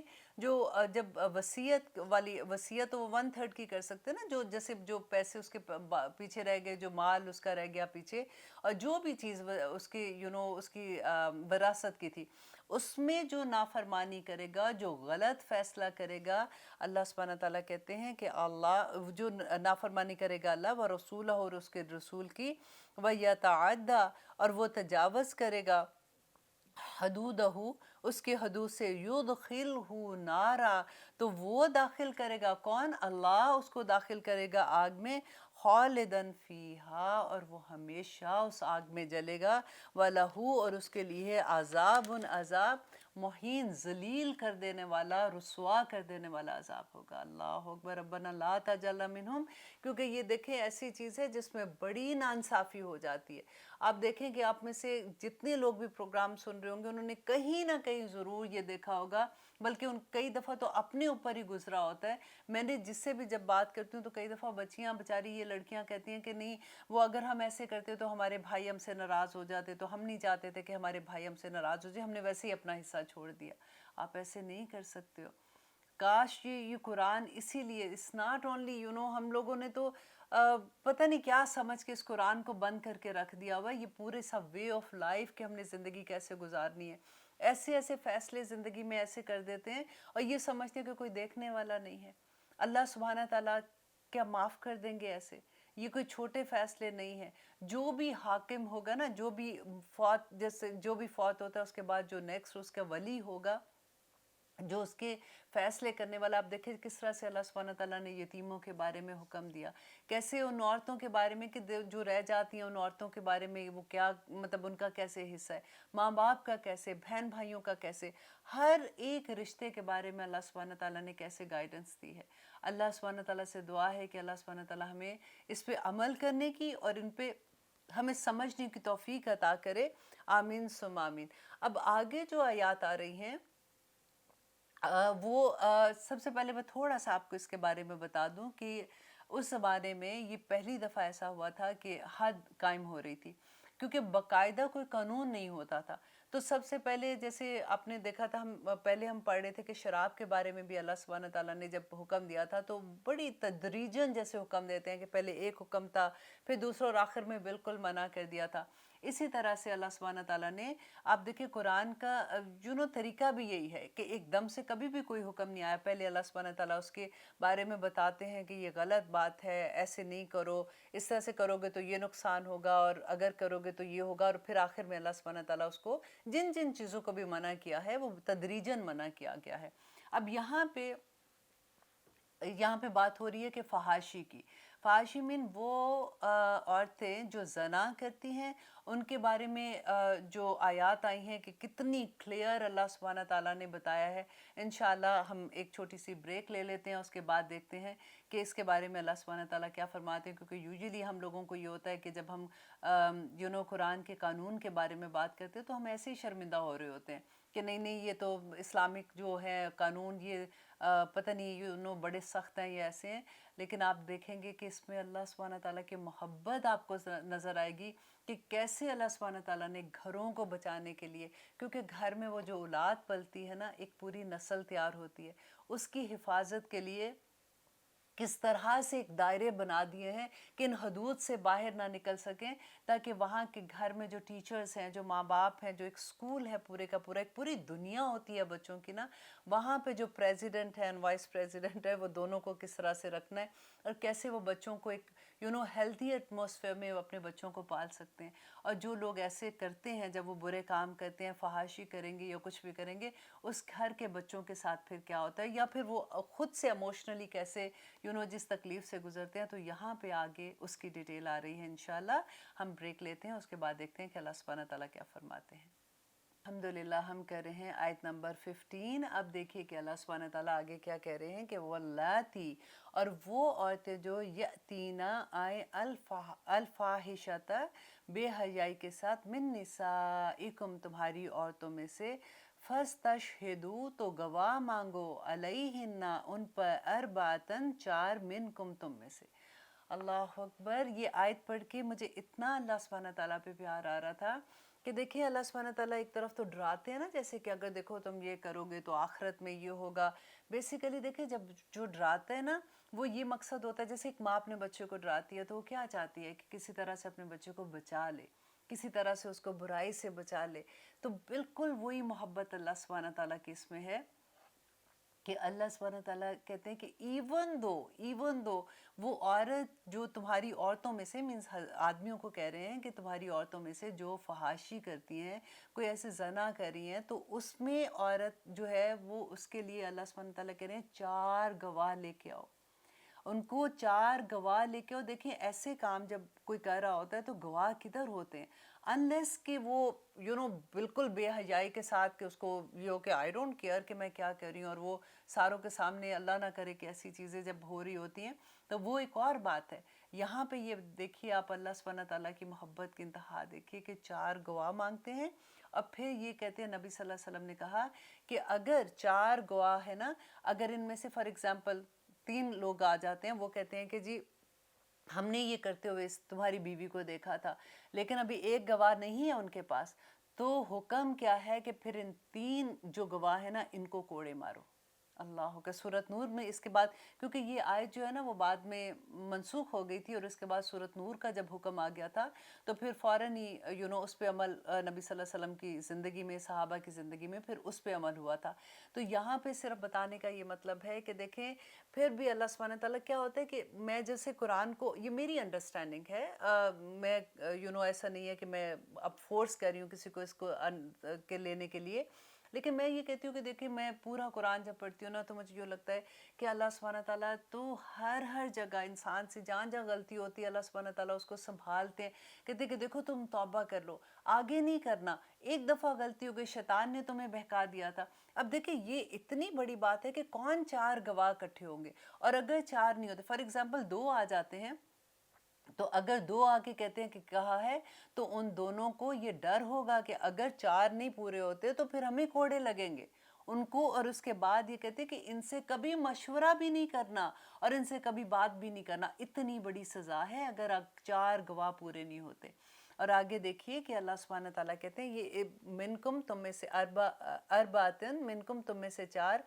جب وصیت والی وصیت، وہ 1/3 کی کر سکتے نا، جو جیسے جو پیسے اس کے پیچھے رہ گئے، جو مال اس کا رہ گیا پیچھے، اور جو بھی چیز اس کی اس کی وراثت کی تھی، اس میں جو نافرمانی کرے گا، جو غلط فیصلہ کرے گا، اللہ سبحانہ تعالیٰ کہتے ہیں کہ اللہ جو نافرمانی کرے گا اللہ و رسولہ، اور اس کے رسول کی، وَيَتَعَدَّى، اور وہ تجاوز کرے گا، حدودہ، اس کے حدود سے، یدخلہ نارا، تو وہ داخل کرے گا، کون؟ اللہ اس کو داخل کرے گا آگ میں، خالدن فیہا، اور وہ ہمیشہ اس آگ میں جلے گا، وَلَہُ، اور اس کے لیے، عذاب، عذاب، مہین، ذلیل کر دینے والا، رسوا کر دینے والا عذاب ہوگا۔ اللہ اکبر، ربنا لا تجعلنا منہم، کیونکہ یہ دیکھیں ایسی چیز ہے جس میں بڑی ناانصافی ہو جاتی ہے۔ آپ دیکھیں کہ آپ میں سے جتنے لوگ بھی پروگرام سن رہے ہوں گے، انہوں نے کہیں نہ کہیں ضرور یہ دیکھا ہوگا، بلکہ کئی دفعہ تو اپنے اوپر ہی گزرا ہوتا ہے۔ میں نے جس سے بھی جب بات کرتی ہوں تو کئی دفعہ بچیاں بیچاری، یہ لڑکیاں کہتی ہیں کہ نہیں، وہ اگر ہم ایسے کرتے تو ہمارے بھائی ہم سے ناراض ہو جاتے، تو ہم نہیں چاہتے تھے کہ ہمارے بھائی ہم سے ناراض ہو جائے، ہم نے ویسے ہی اپنا حصہ چھوڑ دیا۔ آپ ایسے نہیں کر سکتے ہو۔ کاش یہ قرآن، اسی لیے اٹس ناٹ اونلی ہم لوگوں نے تو پتہ نہیں کیا سمجھ کے اس قرآن کو بند کر کے رکھ دیا ہوا ہے، یہ پورے سا وے آف لائف کہ ہم نے زندگی کیسے گزارنی ہے، ایسے ایسے فیصلے زندگی میں ایسے کر دیتے ہیں، اور یہ سمجھتے ہیں کہ کوئی دیکھنے والا نہیں ہے۔ اللہ سبحانہ تعالیٰ کیا معاف کر دیں گے ایسے؟ یہ کوئی چھوٹے فیصلے نہیں ہیں۔ جو بھی حاکم ہوگا نا، جو بھی فوت ہوتا ہے، اس کے بعد جو نیکسٹ اس کا ولی ہوگا، جو اس کے فیصلے کرنے والا، آپ دیکھیں کس طرح سے اللہ سبحانہ تعالیٰ نے یتیموں کے بارے میں حکم دیا، کیسے ان عورتوں کے بارے میں کہ جو رہ جاتی ہیں، ان عورتوں کے بارے میں وہ کیا، مطلب ان کا کیسے حصہ ہے، ماں باپ کا کیسے، بہن بھائیوں کا کیسے، ہر ایک رشتے کے بارے میں اللہ سبحانہ تعالیٰ نے کیسے گائیڈنس دی ہے۔ اللہ سبحانہ تعالیٰ سے دعا ہے کہ اللہ سبحانہ تعالیٰ ہمیں اس پہ عمل کرنے کی اور ان پہ ہمیں سمجھنے کی توفیق عطا کرے، آمین ثم آمین۔ اب آگے جو آیات آ رہی ہیں، سب سے پہلے میں تھوڑا سا آپ کو اس کے بارے میں بتا دوں کہ اس زمانے میں یہ پہلی دفعہ ایسا ہوا تھا کہ حد قائم ہو رہی تھی، کیونکہ باقاعدہ کوئی قانون نہیں ہوتا تھا، تو سب سے پہلے جیسے آپ نے دیکھا تھا، پہلے ہم پڑھ رہے تھے کہ شراب کے بارے میں بھی اللہ سبحانہ تعالیٰ نے جب حکم دیا تھا تو بڑی تدریجاً جیسے حکم دیتے ہیں کہ پہلے ایک حکم تھا، پھر دوسرا اور آخر میں بالکل منع کر دیا تھا. اسی طرح سے اللہ سبحانہ تعالیٰ نے، آپ دیکھیں قرآن کا طریقہ بھی یہی ہے کہ ایک دم سے کبھی بھی کوئی حکم نہیں آیا. پہلے اللہ سبحانہ تعالیٰ اس کے بارے میں بتاتے ہیں کہ یہ غلط بات ہے، ایسے نہیں کرو، اس طرح سے کرو گے تو یہ نقصان ہوگا، اور اگر کرو گے تو یہ ہوگا، اور پھر آخر میں اللہ سبحانہ تعالیٰ اس کو جن جن چیزوں کو بھی منع کیا ہے وہ تدریجاً منع کیا گیا ہے. اب یہاں پہ بات ہو رہی ہے کہ فحاشی کی. فحاشی مین وہ عورتیں جو زنا کرتی ہیں، ان کے بارے میں جو آیات آئی ہیں کہ کتنی کلیئر اللہ سبحانہ تعالیٰ نے بتایا ہے. انشاءاللہ ہم ایک چھوٹی سی بریک لے لیتے ہیں، اس کے بعد دیکھتے ہیں کہ اس کے بارے میں اللہ سبحانہ تعالیٰ کیا فرماتے ہیں. کیونکہ یوزلی ہم لوگوں کو یہ ہوتا ہے کہ جب ہم قرآن کے قانون کے بارے میں بات کرتے ہیں تو ہم ایسے ہی شرمندہ ہو رہے ہوتے ہیں کہ نہیں یہ تو اسلامک جو ہے قانون، یہ پتہ نہیں بڑے سخت ہیں، یہ ایسے ہیں. لیکن آپ دیکھیں گے کہ اس میں اللہ سبحانہ تعالیٰ کی محبت آپ کو نظر آئے گی کہ کیسے اللہ سبحانہ تعالیٰ نے گھروں کو بچانے کے لیے، کیونکہ گھر میں وہ جو اولاد پلتی ہے نا، ایک پوری نسل تیار ہوتی ہے، اس کی حفاظت کے لیے کس طرح سے ایک دائرے بنا دیے ہیں کہ ان حدود سے باہر نہ نکل سکیں، تاکہ وہاں کے گھر میں جو ٹیچرز ہیں، جو ماں باپ ہیں، جو ایک سکول ہے پورے کا پورا، ایک پوری دنیا ہوتی ہے بچوں کی نا، وہاں پہ جو پریزیڈنٹ ہے وائس پریزیڈنٹ ہے، وہ دونوں کو کس طرح سے رکھنا ہے اور کیسے وہ بچوں کو ایک ہیلتھی ایٹماسفیئر میں اپنے بچوں کو پال سکتے ہیں. اور جو لوگ ایسے کرتے ہیں، جب وہ برے کام کرتے ہیں، فحاشی کریں گے یا کچھ بھی کریں گے، اس گھر کے بچوں کے ساتھ پھر کیا ہوتا ہے، یا پھر وہ خود سے ایموشنلی کیسے جس تکلیف سے گزرتے ہیں. تو یہاں پہ آگے اس کی ڈیٹیل آ رہی ہے. انشاءاللہ ہم بریک لیتے ہیں، اس کے بعد دیکھتے ہیں کہ اللہ سبحانہ تعالیٰ کیا فرماتے ہیں. الحمدللہ ہم کر رہے ہیں آیت نمبر 15. اب دیکھیے کہ اللہ سبحانہ تعالیٰ آگے کیا کہہ رہے ہیں کہ واللاتی، اور وہ عورتیں جو یأتینا آئے الفاحشۃ، بے حیائی کے ساتھ، من نسائکم، تمہاری عورتوں میں سے، فاستشہدوا، تو گواہ مانگو، علیہن، ان پر، اربعۃ، 4، منکم، تم میں سے. اللہ اکبر. یہ آیت پڑھ کے مجھے اتنا اللہ سبحانہ تعالیٰ پہ پیار آ رہا تھا کہ دیکھیں اللہ سبحانہ تعالیٰ ایک طرف تو ڈراتے ہیں نا، جیسے کہ اگر دیکھو تم یہ کرو گے تو آخرت میں یہ ہوگا. بیسیکلی دیکھیں جب جو ڈراتا ہے نا، وہ یہ مقصد ہوتا ہے، جیسے ایک ماں اپنے بچے کو ڈراتی ہے تو وہ کیا چاہتی ہے کہ کسی طرح سے اپنے بچے کو بچا لے، کسی طرح سے اس کو برائی سے بچا لے. تو بالکل وہی محبت اللہ سبحانہ تعالیٰ کی اس میں ہے کہ اللہ سبحانہ تعالیٰ کہتے ہیں کہ ایون دو وہ عورت جو تمہاری عورتوں میں سے، مینس آدمیوں کو کہہ رہے ہیں کہ تمہاری عورتوں میں سے جو فحاشی کرتی ہیں، کوئی ایسے زنا کر رہی ہیں، تو اس میں عورت جو ہے وہ، اس کے لیے اللہ سبحانہ تعالیٰ کہہ رہے ہیں 4 گواہ لے کے آؤ. ان کو 4 گواہ لے کے آؤ. دیکھیں ایسے کام جب کوئی کر رہا ہوتا ہے تو گواہ کدھر ہوتے ہیں، انلیس کہ وہ بالکل بے حیائی کے ساتھ کہ اس کو یہ ہو کہ آئی ڈونٹ کیئر کہ میں کیا کر رہی ہوں، اور وہ ساروں کے سامنے، اللہ نہ کرے کہ ایسی چیزیں جب ہو رہی ہوتی ہیں تو وہ ایک اور بات ہے. یہاں پہ یہ دیکھیے آپ اللہ سبحانہ تعالیٰ کی محبت کی انتہا دیکھیے کہ 4 گواہ مانگتے ہیں. اور پھر یہ کہتے ہیں، نبی صلی اللہ علیہ وسلم نے کہا کہ اگر 4 گواہ ہے نا، اگر ان میں سے فار ایگزامپل 3 لوگ آ جاتے ہیں، وہ کہتے ہیں کہ جی ہم نے یہ کرتے ہوئے تمہاری بیوی کو دیکھا تھا، لیکن ابھی ایک گواہ نہیں ہے ان کے پاس، تو حکم کیا ہے کہ پھر ان 3 جو گواہ ہیں نا، ان کو کوڑے مارو. اللہ کا سورۃ نور میں اس کے بعد، کیونکہ یہ آیت جو ہے نا وہ بعد میں منسوخ ہو گئی تھی، اور اس کے بعد سورۃ نور کا جب حکم آ گیا تھا تو پھر فوراً ہی اس پہ عمل نبی صلی اللہ علیہ وسلم کی زندگی میں، صحابہ کی زندگی میں پھر اس پہ عمل ہوا تھا. تو یہاں پہ صرف بتانے کا یہ مطلب ہے کہ دیکھیں پھر بھی اللہ سبحانہ تعالیٰ کیا ہوتا ہے کہ میں جیسے قرآن کو، یہ میری انڈرسٹینڈنگ ہے، میں ایسا نہیں ہے کہ میں اب فورس کر رہی ہوں کسی کو اس کو کے لینے کے لیے، لیکن میں یہ کہتی ہوں کہ دیکھیں میں پورا قرآن جب پڑھتی ہوں نا تو مجھے یہ لگتا ہے کہ اللہ سبحانہ تعالیٰ تو ہر جگہ انسان سے جہاں غلطی ہوتی ہے اللہ سبحانہ تعالیٰ اس کو سنبھالتے ہیں، کہتے کہ دیکھو تم توبہ کر لو، آگے نہیں کرنا، ایک دفعہ غلطی ہو گئی، شیطان نے تمہیں بہکا دیا تھا. اب دیکھیں یہ اتنی بڑی بات ہے کہ کون 4 گواہ اکٹھے ہوں گے، اور اگر 4 نہیں ہوتے، فار ایگزامپل 2 آ جاتے ہیں، تو اگر 2 آ کے کہتے ہیں کہ کہا ہے، تو ان دونوں کو یہ ڈر ہوگا کہ اگر 4 نہیں پورے ہوتے تو پھر ہمیں کوڑے لگیں گے. ان کو، اور اس کے بعد یہ کہتے ہیں کہ ان سے کبھی مشورہ بھی نہیں کرنا اور ان سے کبھی بات بھی نہیں کرنا. اتنی بڑی سزا ہے اگر 4 گواہ پورے نہیں ہوتے. اور آگے دیکھیے کہ اللہ سبحانہ تعالیٰ کہتے ہیں یہ منکم تم میں سے ارباتن منکم تم میں سے 4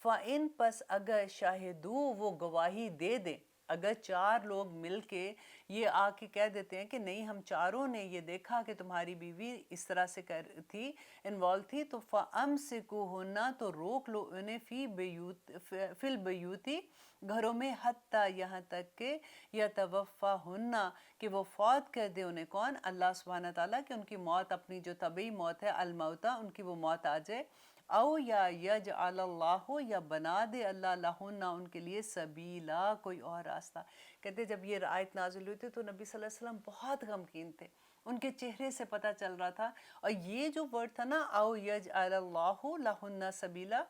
فَإِن پس اگر شاہدو وہ گواہی دے دیں. اگر 4 لوگ مل کے یہ آ کے کہہ دیتے ہیں کہ نہیں ہم چاروں نے یہ دیکھا کہ تمہاری بیوی اس طرح سے تھی انوالو تھی تو فَأَمْسِكُوهُنَّ تو روک لو انہیں فی البیوتی گھروں میں حتیٰ یہاں تک کہ یتوفاہن کہ وہ فوت کر دے انہیں. کون؟ اللہ سبحانہ تعالیٰ کہ ان کی موت اپنی جو طبعی موت ہے الموتہ ان کی وہ موت آ جائے. او یا یجعل اللہ یا بنا دے اللہ لہن ان کے لیے سبیلا کوئی اور راستہ. کہتے جب یہ آیت نازل ہوئی تھی تو نبی صلی اللہ علیہ وسلم بہت غمگین تھے، ان کے چہرے سے پتہ چل رہا تھا. اور یہ جو ورڈ تھا نا او یجعل اللہ لہن سبیلا،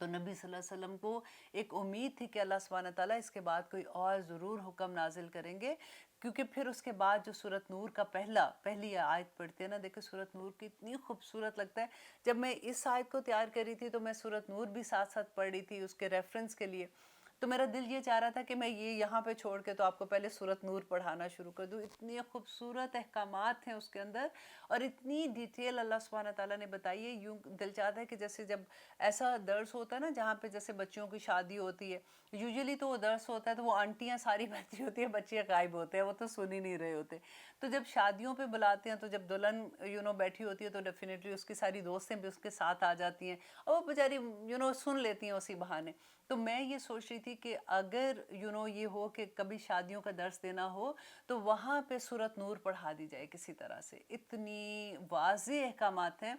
تو نبی صلی اللہ علیہ وسلم کو ایک امید تھی کہ اللہ سبحانہ تعالیٰ اس کے بعد کوئی اور ضرور حکم نازل کریں گے. کیونکہ پھر اس کے بعد جو سورۃ نور کا پہلی آیت پڑھتے ہیں نا، دیکھیں سورۃ نور کی اتنی خوبصورت لگتا ہے. جب میں اس آیت کو تیار کر رہی تھی تو میں سورۃ نور بھی ساتھ ساتھ پڑھ رہی تھی اس کے ریفرنس کے لیے. تو میرا دل یہ چاہ رہا تھا کہ میں یہ یہاں پہ چھوڑ کے تو آپ کو پہلے سورۃ نور پڑھانا شروع کر دوں. اتنی خوبصورت احکامات ہیں اس کے اندر اور اتنی ڈیٹیل اللہ سبحانہ تعالیٰ نے بتائی ہے. یوں دل چاہتا ہے کہ جیسے جب ایسا درس ہوتا ہے نا جہاں پہ جیسے بچوں کی شادی ہوتی ہے، یوزلی تو وہ درس ہوتا ہے تو وہ آنٹیاں ساری بیٹھی ہوتی ہیں، بچے غائب ہوتے ہیں، وہ تو سن ہی نہیں رہے ہوتے. تو جب شادیوں پہ بلاتے ہیں تو جب دلہن بیٹھی ہوتی ہے تو ڈیفینیٹلی اس کی ساری دوستیں بھی اس کے ساتھ آ جاتی ہیں اور وہ بیچاری سن لیتی ہیں اسی بہانے. تو میں یہ سوچ رہی تھی کہ اگر یہ ہو کہ کبھی شادیوں کا درس دینا ہو تو وہاں پہ سورۃ نور پڑھا دی جائے کسی طرح سے. اتنی واضح احکامات ہیں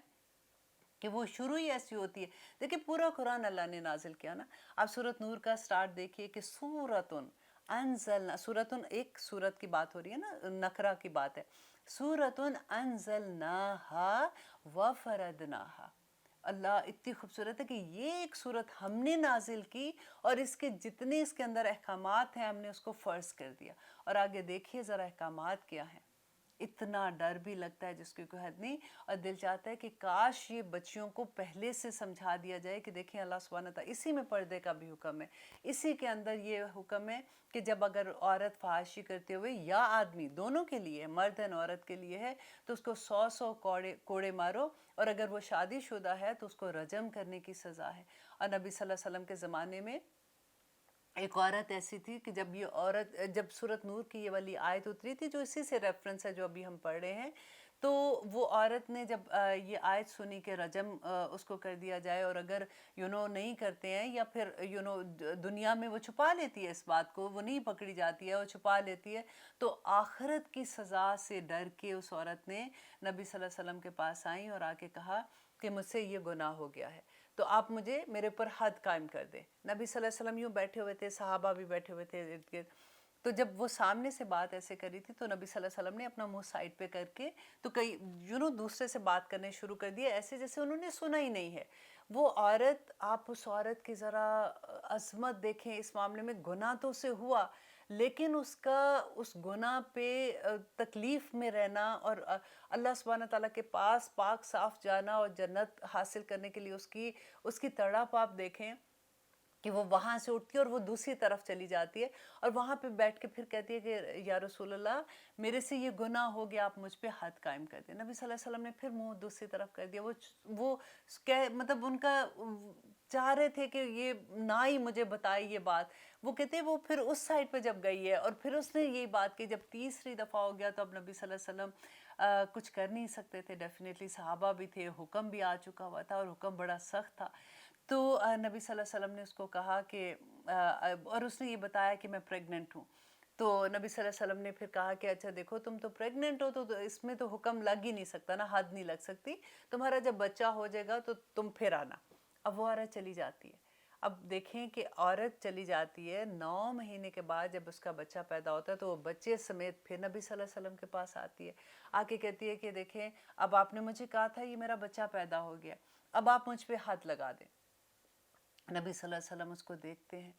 کہ وہ شروع ہی ایسی ہوتی ہے. دیکھیں پورا قرآن اللہ نے نازل کیا نا. آپ سورۃ نور کا سٹارٹ دیکھیے کہ سورۃن انزلنا، سورۃن ایک سورت کی بات ہو رہی ہے نا، نکرہ کی بات ہے. سورۃن انزلناہا وفرضناہا. اللہ اتنی خوبصورت ہے کہ یہ ایک صورت ہم نے نازل کی اور اس کے جتنے اس کے اندر احکامات ہیں ہم نے اس کو فرض کر دیا. اور آگے دیکھیے ذرا احکامات کیا ہیں. اتنا ڈر بھی لگتا ہے جس کی کوئی حد نہیں، اور دل چاہتا ہے کہ کاش یہ بچیوں کو پہلے سے سمجھا دیا جائے کہ دیکھیں اللہ سبحانہ تعالیٰ اسی میں پردے کا بھی حکم ہے. اسی کے اندر یہ حکم ہے کہ جب اگر عورت فحاشی کرتے ہوئے یا آدمی دونوں کے لیے، مرد اور عورت کے لیے ہے، تو اس کو 100 کوڑے مارو، اور اگر وہ شادی شدہ ہے تو اس کو رجم کرنے کی سزا ہے. اور نبی صلی اللہ علیہ وسلم کے زمانے میں ایک عورت ایسی تھی کہ جب سورۃ نور کی یہ والی آیت اتری تھی جو اسی سے ریفرنس ہے جو ابھی ہم پڑھ رہے ہیں، تو وہ عورت نے جب یہ آیت سنی کہ رجم اس کو کر دیا جائے، اور اگر نہیں کرتے ہیں یا پھر دنیا میں وہ چھپا لیتی ہے اس بات کو، وہ نہیں پکڑی جاتی ہے، وہ چھپا لیتی ہے، تو آخرت کی سزا سے ڈر کے اس عورت نے نبی صلی اللہ علیہ وسلم کے پاس آئیں اور آ کے کہا کہ مجھ سے یہ گناہ ہو گیا ہے، تو آپ مجھے میرے پر حد قائم کر دیں. نبی صلی اللہ علیہ وسلم یوں بیٹھے ہوئے تھے، صحابہ بھی بیٹھے ہوئے تھے ارد گرد. تو جب وہ سامنے سے بات ایسے کری تھی تو نبی صلی اللہ علیہ وسلم نے اپنا منہ سائڈ پہ کر کے تو کئی دوسرے سے بات کرنے شروع کر دیے، ایسے جیسے انہوں نے سنا ہی نہیں ہے. وہ عورت، آپ اس عورت کی ذرا عظمت دیکھیں اس معاملے میں. گناہ تو اسے ہوا لیکن اس گناہ پہ تکلیف میں رہنا اور اللہ سبحانہ تعالیٰ کے پاس پاک صاف جانا اور جنت حاصل کرنے کے لیے اس کی تڑپ آپ دیکھیں کہ وہ وہاں سے اٹھتی ہے اور وہ دوسری طرف چلی جاتی ہے اور وہاں پہ بیٹھ کے پھر کہتی ہے کہ یا رسول اللہ میرے سے یہ گناہ ہو گیا، آپ مجھ پہ حد قائم کر دیں. نبی صلی اللہ علیہ وسلم نے پھر منہ دوسری طرف کر دیا. وہ مطلب ان کا چاہ رہے تھے کہ یہ نہ ہی مجھے بتائے یہ بات. وہ کہتے وہ پھر اس سائڈ پہ جب گئی ہے اور پھر اس نے یہی بات کی، جب تیسری دفعہ ہو گیا تو اب نبی صلی اللہ علیہ وسلم کچھ کر نہیں سکتے تھے. ڈیفینیٹلی صحابہ بھی تھے، حکم بھی آ چکا ہوا تھا اور حکم بڑا سخت تھا. تو نبی صلی اللہ علیہ وسلم نے اس کو کہا کہ اور اس نے یہ بتایا کہ میں پریگننٹ ہوں. تو نبی صلی اللہ علیہ وسلم نے پھر کہا کہ اچھا دیکھو تم تو پریگننٹ ہو تو اس میں تو حکم لگ ہی نہیں سکتا نا، حد نہیں لگ سکتی، تمہارا جب بچہ ہو جائے گا تو تم پھر آنا. اب وہ عورت چلی جاتی ہے. اب دیکھیں کہ عورت چلی جاتی ہے 9 مہینے کے بعد جب اس کا بچہ پیدا ہوتا ہے تو وہ بچے سمیت پھر نبی صلی اللہ علیہ وسلم کے پاس آتی ہے. آ کے کہتی ہے کہ دیکھیں اب آپ نے مجھے کہا تھا یہ میرا بچہ پیدا ہو گیا، اب آپ مجھ پہ حد لگا دیں. نبی صلی اللہ علیہ وسلم اس کو دیکھتے ہیں،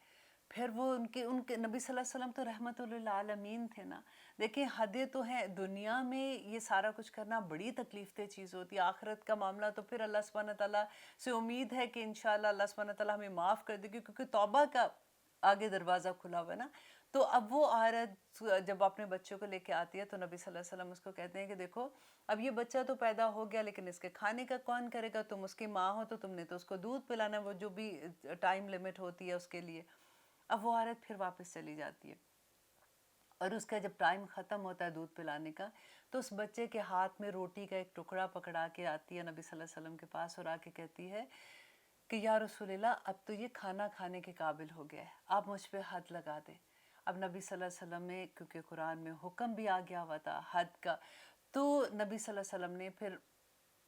پھر وہ ان کے نبی صلی اللہ علیہ وسلم تو رحمت للعالمین تھے نا. دیکھیں حدیں تو ہیں، دنیا میں یہ سارا کچھ کرنا بڑی تکلیف دہ چیز ہوتی ہے. آخرت کا معاملہ تو پھر اللہ سبحانہ تعالیٰ سے امید ہے کہ انشاءاللہ اللہ سبحانہ تعالیٰ ہمیں معاف کر دے گی، کیونکہ توبہ کا آگے دروازہ کھلا ہوا ہے نا. تو اب وہ عورت جب اپنے بچوں کو لے کے آتی ہے تو نبی صلی اللہ علیہ وسلم اس کو کہتے ہیں کہ دیکھو اب یہ بچہ تو پیدا ہو گیا، لیکن اس کے کھانے کا کون کرے گا؟ تم اس کی ماں ہو تو تم نے تو اس کو دودھ پلانا، وہ جو بھی ٹائم لمٹ ہوتی ہے اس کے لیے. اب وہ عورت پھر واپس چلی جاتی ہے، اور اس کا جب ٹائم ختم ہوتا ہے دودھ پلانے کا تو اس بچے کے ہاتھ میں روٹی کا ایک ٹکڑا پکڑا کے آتی ہے نبی صلی اللہ علیہ وسلم کے پاس، اور آ کے کہتی ہے کہ یا رسول اللہ اب تو یہ کھانا کھانے کے قابل ہو گیا ہے، آپ مجھ پہ حد لگا دیں. اب نبی صلی اللہ علیہ وسلم نے، کیونکہ قرآن میں حکم بھی آ گیا ہوا تھا حد کا، تو نبی صلی اللہ علیہ وسلم نے پھر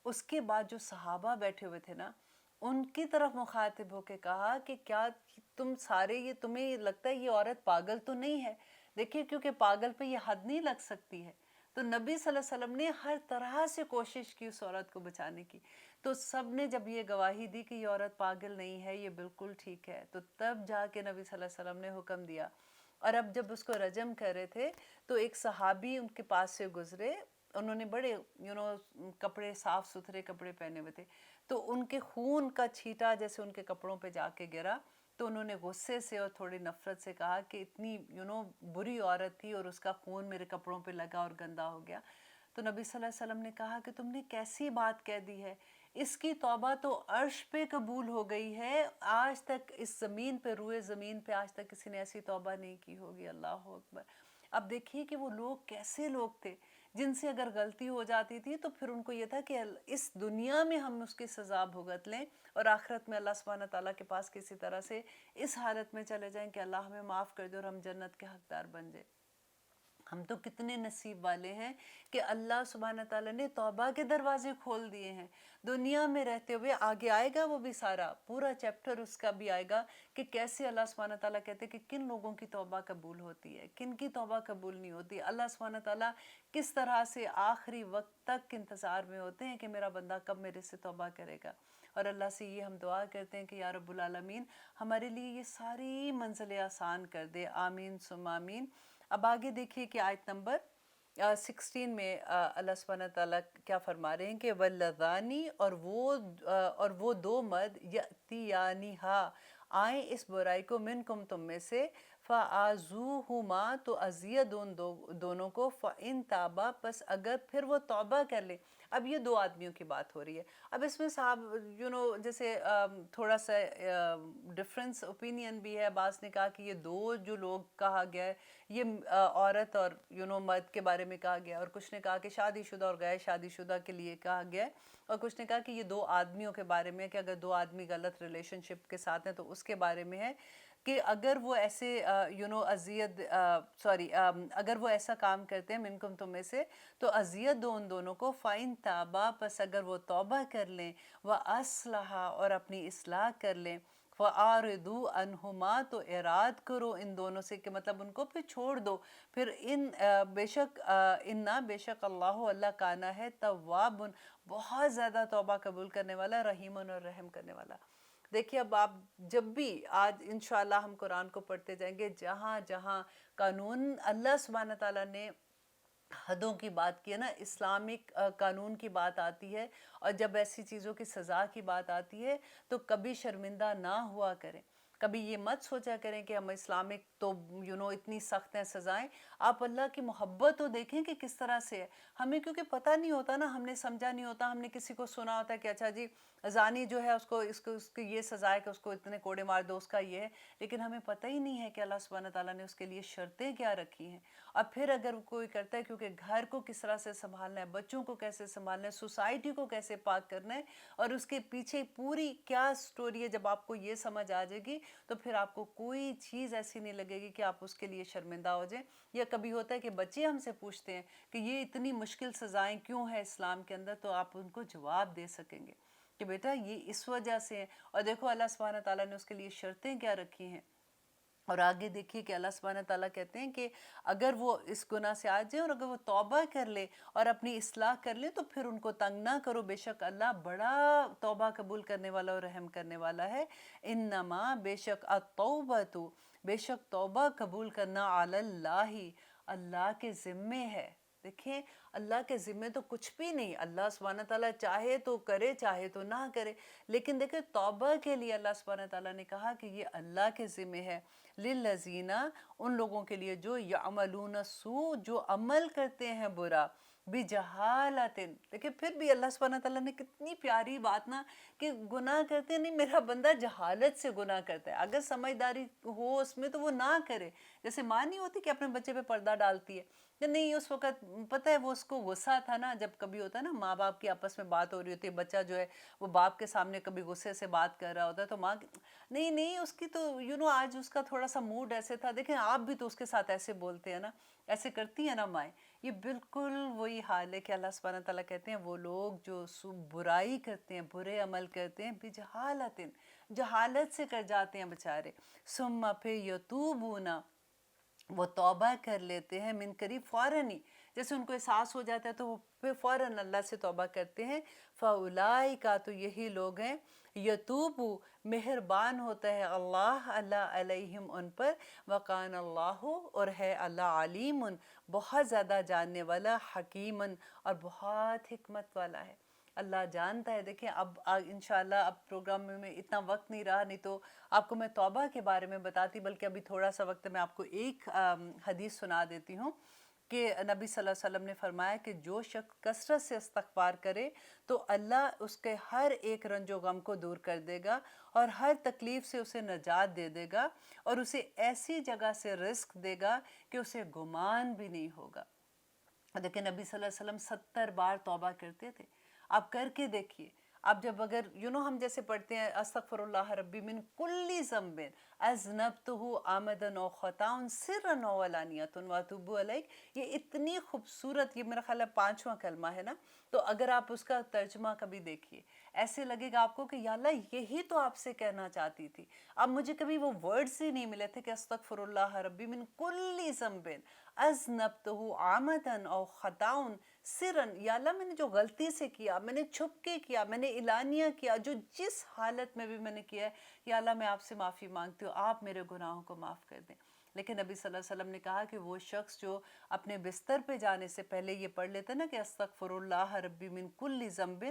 اس کے بعد جو صحابہ بیٹھے ہوئے تھے نا ان کی طرف مخاطب ہو کے کہا کہ کیا تم سارے یہ تمہیں لگتا ہے یہ عورت پاگل تو نہیں ہے؟ دیکھیے کیونکہ پاگل پہ یہ حد نہیں لگ سکتی ہے. تو نبی صلی اللہ علیہ وسلم نے ہر طرح سے کوشش کی اس عورت کو بچانے کی. تو سب نے جب یہ گواہی دی کہ یہ عورت پاگل نہیں ہے، یہ بالکل ٹھیک ہے، تو تب جا کے نبی صلی اللہ علیہ وسلم نے حکم دیا. اور اب جب اس کو رجم کر رہے تھے تو ایک صحابی ان کے پاس سے گزرے، انہوں نے بڑے کپڑے صاف ستھرے کپڑے پہنے ہوئے تھے، تو ان کے خون کا چھیٹا جیسے ان کے کپڑوں پہ جا کے گرا. تو انہوں نے غصے سے اور تھوڑی نفرت سے کہا کہ اتنی بری عورت تھی اور اس کا خون میرے کپڑوں پہ لگا اور گندا ہو گیا. تو نبی صلی اللہ علیہ وسلم نے کہا کہ تم نے کیسی بات کہہ دی ہے، اس کی توبہ تو عرش پہ قبول ہو گئی ہے، آج تک اس زمین پہ، روئے زمین پہ آج تک کسی نے ایسی توبہ نہیں کی ہوگی. اللہ اکبر. اب دیکھیے کہ وہ لوگ کیسے لوگ تھے جن سے اگر غلطی ہو جاتی تھی تو پھر ان کو یہ تھا کہ اس دنیا میں ہم اس کی سزا بھگت لیں اور آخرت میں اللہ سبحانہ تعالیٰ کے پاس کسی طرح سے اس حالت میں چلے جائیں کہ اللہ ہمیں معاف کر دے اور ہم جنت کے حقدار بن جائیں. ہم تو کتنے نصیب والے ہیں کہ اللہ سبحانہ تعالیٰ نے توبہ کے دروازے کھول دیے ہیں. دنیا میں رہتے ہوئے آگے آئے گا وہ بھی سارا پورا چیپٹر اس کا بھی آئے گا کہ کیسے اللہ سبحانہ تعالیٰ کہتے ہیں کہ کن لوگوں کی توبہ قبول ہوتی ہے، کن کی توبہ قبول نہیں ہوتی. اللہ سبحانہ تعالیٰ کس طرح سے آخری وقت تک انتظار میں ہوتے ہیں کہ میرا بندہ کب میرے سے توبہ کرے گا. اور اللہ سے یہ ہم دعا کرتے ہیں کہ یا رب العالمین ہمارے لیے یہ ساری منزلیں آسان کر دے. آمین ثم آمین. اب آگے دیکھیے کہ آیت نمبر 16 میں اللہ سبحانہ تعالیٰ کیا فرما رہے ہیں کہ وَاللَّذَانِ اور وہ دو مرد یَأْتِیَانِہَا آئیں اس برائی کو منکم تم میں سے، فَآذُوهُمَا تو اذیت دونوں کو، فَإِن تابا پس اگر پھر وہ توبہ کر لیں. اب یہ دو آدمیوں کی بات ہو رہی ہے. اب اس میں صاحب جیسے تھوڑا سا ڈفرنس اوپینین بھی ہے. بعض نے کہا کہ یہ دو جو لوگ کہا گیا ہے یہ عورت اور مرد کے بارے میں کہا گیا، اور کچھ نے کہا کہ شادی شدہ اور غیر شادی شدہ کے لیے کہا گیا ہے، اور کچھ نے کہا کہ یہ دو آدمیوں کے بارے میں کہ اگر دو آدمی غلط ریلیشن شپ کے ساتھ ہیں تو اس کے بارے میں ہے کہ اگر وہ ایسے اگر وہ ایسا کام کرتے ہیں منکم تم میں سے تو اذیت دو ان دونوں کو. فَإِن تابا پس اگر وہ توبہ کر لیں، وَأَصْلَحَا اور اپنی اصلاح کر لیں، فَأَعْرِضُوا عَنْهُمَا تو اعراض کرو ان دونوں سے، کہ مطلب ان کو پھر چھوڑ دو. پھر بے شک اللہ کانا ہے تواب بہت زیادہ توبہ قبول کرنے والا، رحیم اور رحم کرنے والا. دیکھیے اب آپ جب بھی آج انشاءاللہ ہم قرآن کو پڑھتے جائیں گے، جہاں جہاں قانون اللہ سبحانہ تعالیٰ نے حدوں کی بات کی ہے نا، اسلامک قانون کی بات آتی ہے، اور جب ایسی چیزوں کی سزا کی بات آتی ہے تو کبھی شرمندہ نہ ہوا کریں. کبھی یہ مت سوچا کریں کہ ہم اسلامک تو اتنی سخت ہیں سزائیں. آپ اللہ کی محبت تو دیکھیں کہ کس طرح سے ہے. ہمیں کیونکہ پتہ نہیں ہوتا نا، ہم نے سمجھا نہیں ہوتا، ہم نے کسی کو سنا ہوتا ہے کہ اچھا جی زانی جو ہے اس کو یہ سزا ہے کہ اس کو اتنے کوڑے مار دو، اس کا یہ ہے. لیکن ہمیں پتہ ہی نہیں ہے کہ اللہ سبحانہ تعالیٰ نے اس کے لیے شرطیں کیا رکھی ہیں. اور پھر اگر کوئی کرتا ہے، کیونکہ گھر کو کس طرح سے سنبھالنا ہے، بچوں کو کیسے سنبھالنا ہے، سوسائٹی کو کیسے پاک کرنا ہے، اور اس کے پیچھے پوری کیا سٹوری ہے، جب آپ کو یہ سمجھ آ جائے گی تو پھر آپ کو کوئی چیز ایسی نہیں لگے گی کہ آپ اس کے لیے شرمندہ ہو جائیں. یا کبھی ہوتا ہے کہ بچے ہم سے پوچھتے ہیں کہ یہ اتنی مشکل سزائیں کیوں ہیں اسلام کے اندر، تو آپ ان کو جواب دے سکیں گے کہ بیٹا یہ اس وجہ سے ہے، اور دیکھو اللہ سبحانہ تعالیٰ نے اس کے لیے شرطیں کیا رکھی ہیں. اور آگے دیکھیے کہ اللہ سبحانہ تعالیٰ کہتے ہیں کہ اگر وہ اس گناہ سے آ جائیں اور اگر وہ توبہ کر لے اور اپنی اصلاح کر لے تو پھر ان کو تنگ نہ کرو، بے شک اللہ بڑا توبہ قبول کرنے والا اور رحم کرنے والا ہے. انما بے شک التوبۃ بے شک توبہ قبول کرنا علی اللہ، اللہ کے ذمے ہے۔ دیکھیں اللہ کے ذمے تو کچھ بھی نہیں، اللہ سبحانہ تعالیٰ چاہے تو کرے چاہے تو نہ کرے، لیکن دیکھیں توبہ کے لیے اللہ سبحانہ تعالیٰ نے کہا کہ یہ اللہ کے ذمے ہے۔ للذین، ان لوگوں کے لیے جو یعملون السوء، جو عمل کرتے ہیں برا، بجہالت، دیکھیں پھر بھی اللہ سبحانہ تعالیٰ نے کتنی پیاری بات نا، کہ گناہ کرتے نہیں، میرا بندہ جہالت سے گناہ کرتا ہے، اگر سمجھداری ہو اس میں تو وہ نہ کرے۔ جیسے ماں نہیں ہوتی کہ اپنے بچے پہ پردہ ڈالتی ہے، کہ نہیں اس وقت پتہ ہے وہ اس کو غصہ تھا نا، جب کبھی ہوتا ہے نا ماں باپ کی آپس میں بات ہو رہی ہوتی ہے، بچہ جو ہے وہ باپ کے سامنے کبھی غصے سے بات کر رہا ہوتا ہے تو ماں نہیں نہیں اس کی تو آج اس کا تھوڑا سا موڈ ایسے تھا، دیکھیں آپ بھی تو اس کے ساتھ ایسے بولتے ہیں نا، ایسے کرتی ہیں نا مائیں۔ یہ بالکل وہی حال ہے کہ اللہ سبحانہ تعالیٰ کہتے ہیں وہ لوگ جو برائی کرتے ہیں، برے عمل کرتے ہیں، بجہالت، جہالت سے کر جاتے ہیں بچارے، ثم پھر یتوبون، وہ توبہ کر لیتے ہیں، من قریب فوراً ہی، جیسے ان کو احساس ہو جاتا ہے تو وہ پھر فوراً اللہ سے توبہ کرتے ہیں۔ فَأُولَئِكَ، تو یہی لوگ ہیں، یتوبو، مہربان ہوتا ہے اللہ علیہم ان پر، وَقَانَ اللَّهُ، اور ہے اللہ علیم، بہت زیادہ جاننے والا، حکیم، اور بہت حکمت والا ہے۔ اللہ جانتا ہے۔ دیکھیں اب انشاءاللہ اب پروگرام میں اتنا وقت نہیں رہا، نہیں تو آپ کو میں توبہ کے بارے میں بتاتی، بلکہ ابھی تھوڑا سا وقت میں آپ کو ایک حدیث سنا دیتی ہوں کہ نبی صلی اللہ علیہ وسلم نے فرمایا کہ جو شخص کثرت سے استغفار کرے تو اللہ اس کے ہر ایک رنج و غم کو دور کر دے گا، اور ہر تکلیف سے اسے نجات دے دے گا، اور اسے ایسی جگہ سے رزق دے گا کہ اسے گمان بھی نہیں ہوگا۔ دیکھیں نبی صلی اللہ علیہ وسلم 70 بار توبہ کرتے تھے، آپ کر کے دیکھیے۔ آپ جب اگر ہم جیسے پڑھتے ہیں استغفر اللہ ربی من کل ذنب اذنبتہ عمدا و خطا سرا و علانیۃ واتوب الیہ، یہ اتنی خوبصورت، یہ میرا خیال ہے 5واں کلمہ ہے نا، تو اگر آپ اس کا ترجمہ کبھی دیکھیے ایسے لگے گا آپ کو کہ یا اللہ یہی تو آپ سے کہنا چاہتی تھی، اب مجھے کبھی وہ ورڈز ہی نہیں ملے تھے کہ استغفر اللہ ربی من کل ذنب اذنبتہ عمدا او خطا سرن، یا اللہ میں نے جو غلطی سے کیا، میں نے چھپ کے کیا، میں نے اعلانیہ کیا، جو جس حالت میں بھی میں نے کیا ہے، یا اللہ میں آپ سے معافی مانگتی ہوں، آپ میرے گناہوں کو معاف کر دیں۔ لیکن نبی صلی اللہ علیہ وسلم نے کہا کہ وہ شخص جو اپنے بستر پہ جانے سے پہلے یہ پڑھ لیتا نا کہ استغفر اللہ ربی من کل ذنب،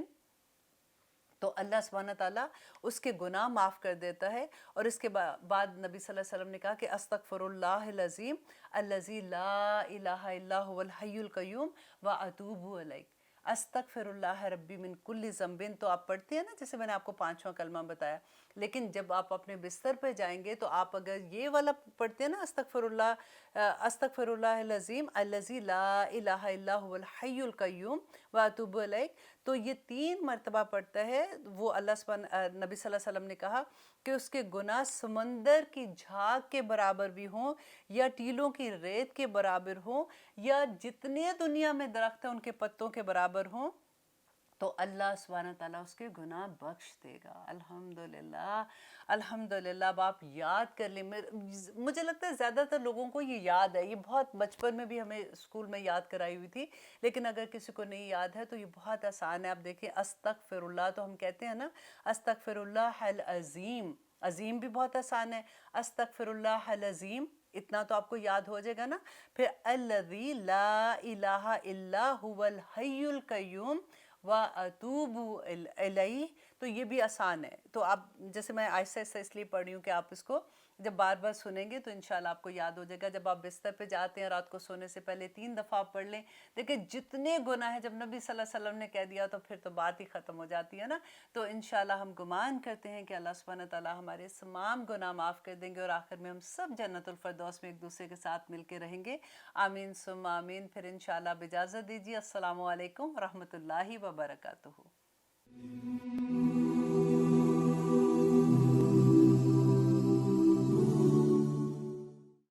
تو اللہ سبحانہ تعالیٰ اس کے گناہ معاف کر دیتا ہے۔ اور اس کے بعد نبی صلی اللہ علیہ وسلم نے کہا کہ استغفر اللہ العظیم الذی لا الہ الا هو الحی القیوم واتوب الیہ، استغفر اللہ ربی من کل ذنب، تو آپ پڑھتے ہیں نا جیسے میں نے آپ کو 5واں کلمہ بتایا، لیکن جب آپ اپنے بستر پہ جائیں گے تو آپ اگر یہ والا پڑھتے ہیں نا استغفر اللہ العظیم الذی لا الہ الا هو الحی القیوم واتوب الیہ، تو یہ 3 مرتبہ پڑھتا ہے، وہ نبی صلی اللہ علیہ وسلم نے کہا کہ اس کے گناہ سمندر کی جھاگ کے برابر بھی ہوں، یا ٹیلوں کی ریت کے برابر ہوں، یا جتنے دنیا میں درخت ہیں ان کے پتوں کے برابر ہوں، تو اللہ سبحانہ تعالیٰ اس کے گناہ بخش دے گا۔ الحمدللہ الحمدللہ۔ اب آپ یاد کر لیں، مجھے لگتا ہے زیادہ تر لوگوں کو یہ یاد ہے، یہ بہت بچپن میں بھی ہمیں اسکول میں یاد کرائی ہوئی تھی، لیکن اگر کسی کو نہیں یاد ہے تو یہ بہت آسان ہے۔ آپ دیکھیں استغفر اللہ، تو ہم کہتے ہیں نا استغفر اللہ العظیم، عظیم بھی بہت آسان ہے، استغفر اللہ العظیم اتنا تو آپ کو یاد ہو جائے گا نا۔ پھر الذی لا الہ الا هو الحی القیوم واتوب الیہ، تو یہ بھی آسان ہے۔ تو آپ جیسے میں آہستہ آہستہ اس لیے پڑھ رہی ہوں کہ آپ اس کو جب بار بار سنیں گے تو انشاءاللہ آپ کو یاد ہو جائے گا۔ جب آپ بستر پہ جاتے ہیں رات کو سونے سے پہلے 3 دفعہ آپ پڑھ لیں، دیکھیں جتنے گناہ ہیں، جب نبی صلی اللہ علیہ وسلم نے کہہ دیا تو پھر تو بات ہی ختم ہو جاتی ہے نا۔ تو انشاءاللہ ہم گمان کرتے ہیں کہ اللہ سبحانہ تعالیٰ ہمارے تمام گناہ معاف کر دیں گے، اور آخر میں ہم سب جنت الفردوس میں ایک دوسرے کے ساتھ مل کے رہیں گے۔ آمین ثم آمین۔ پھر انشاءاللہ اب اجازت دیجیے، السلام علیکم ورحمۃ اللہ وبرکاتہ۔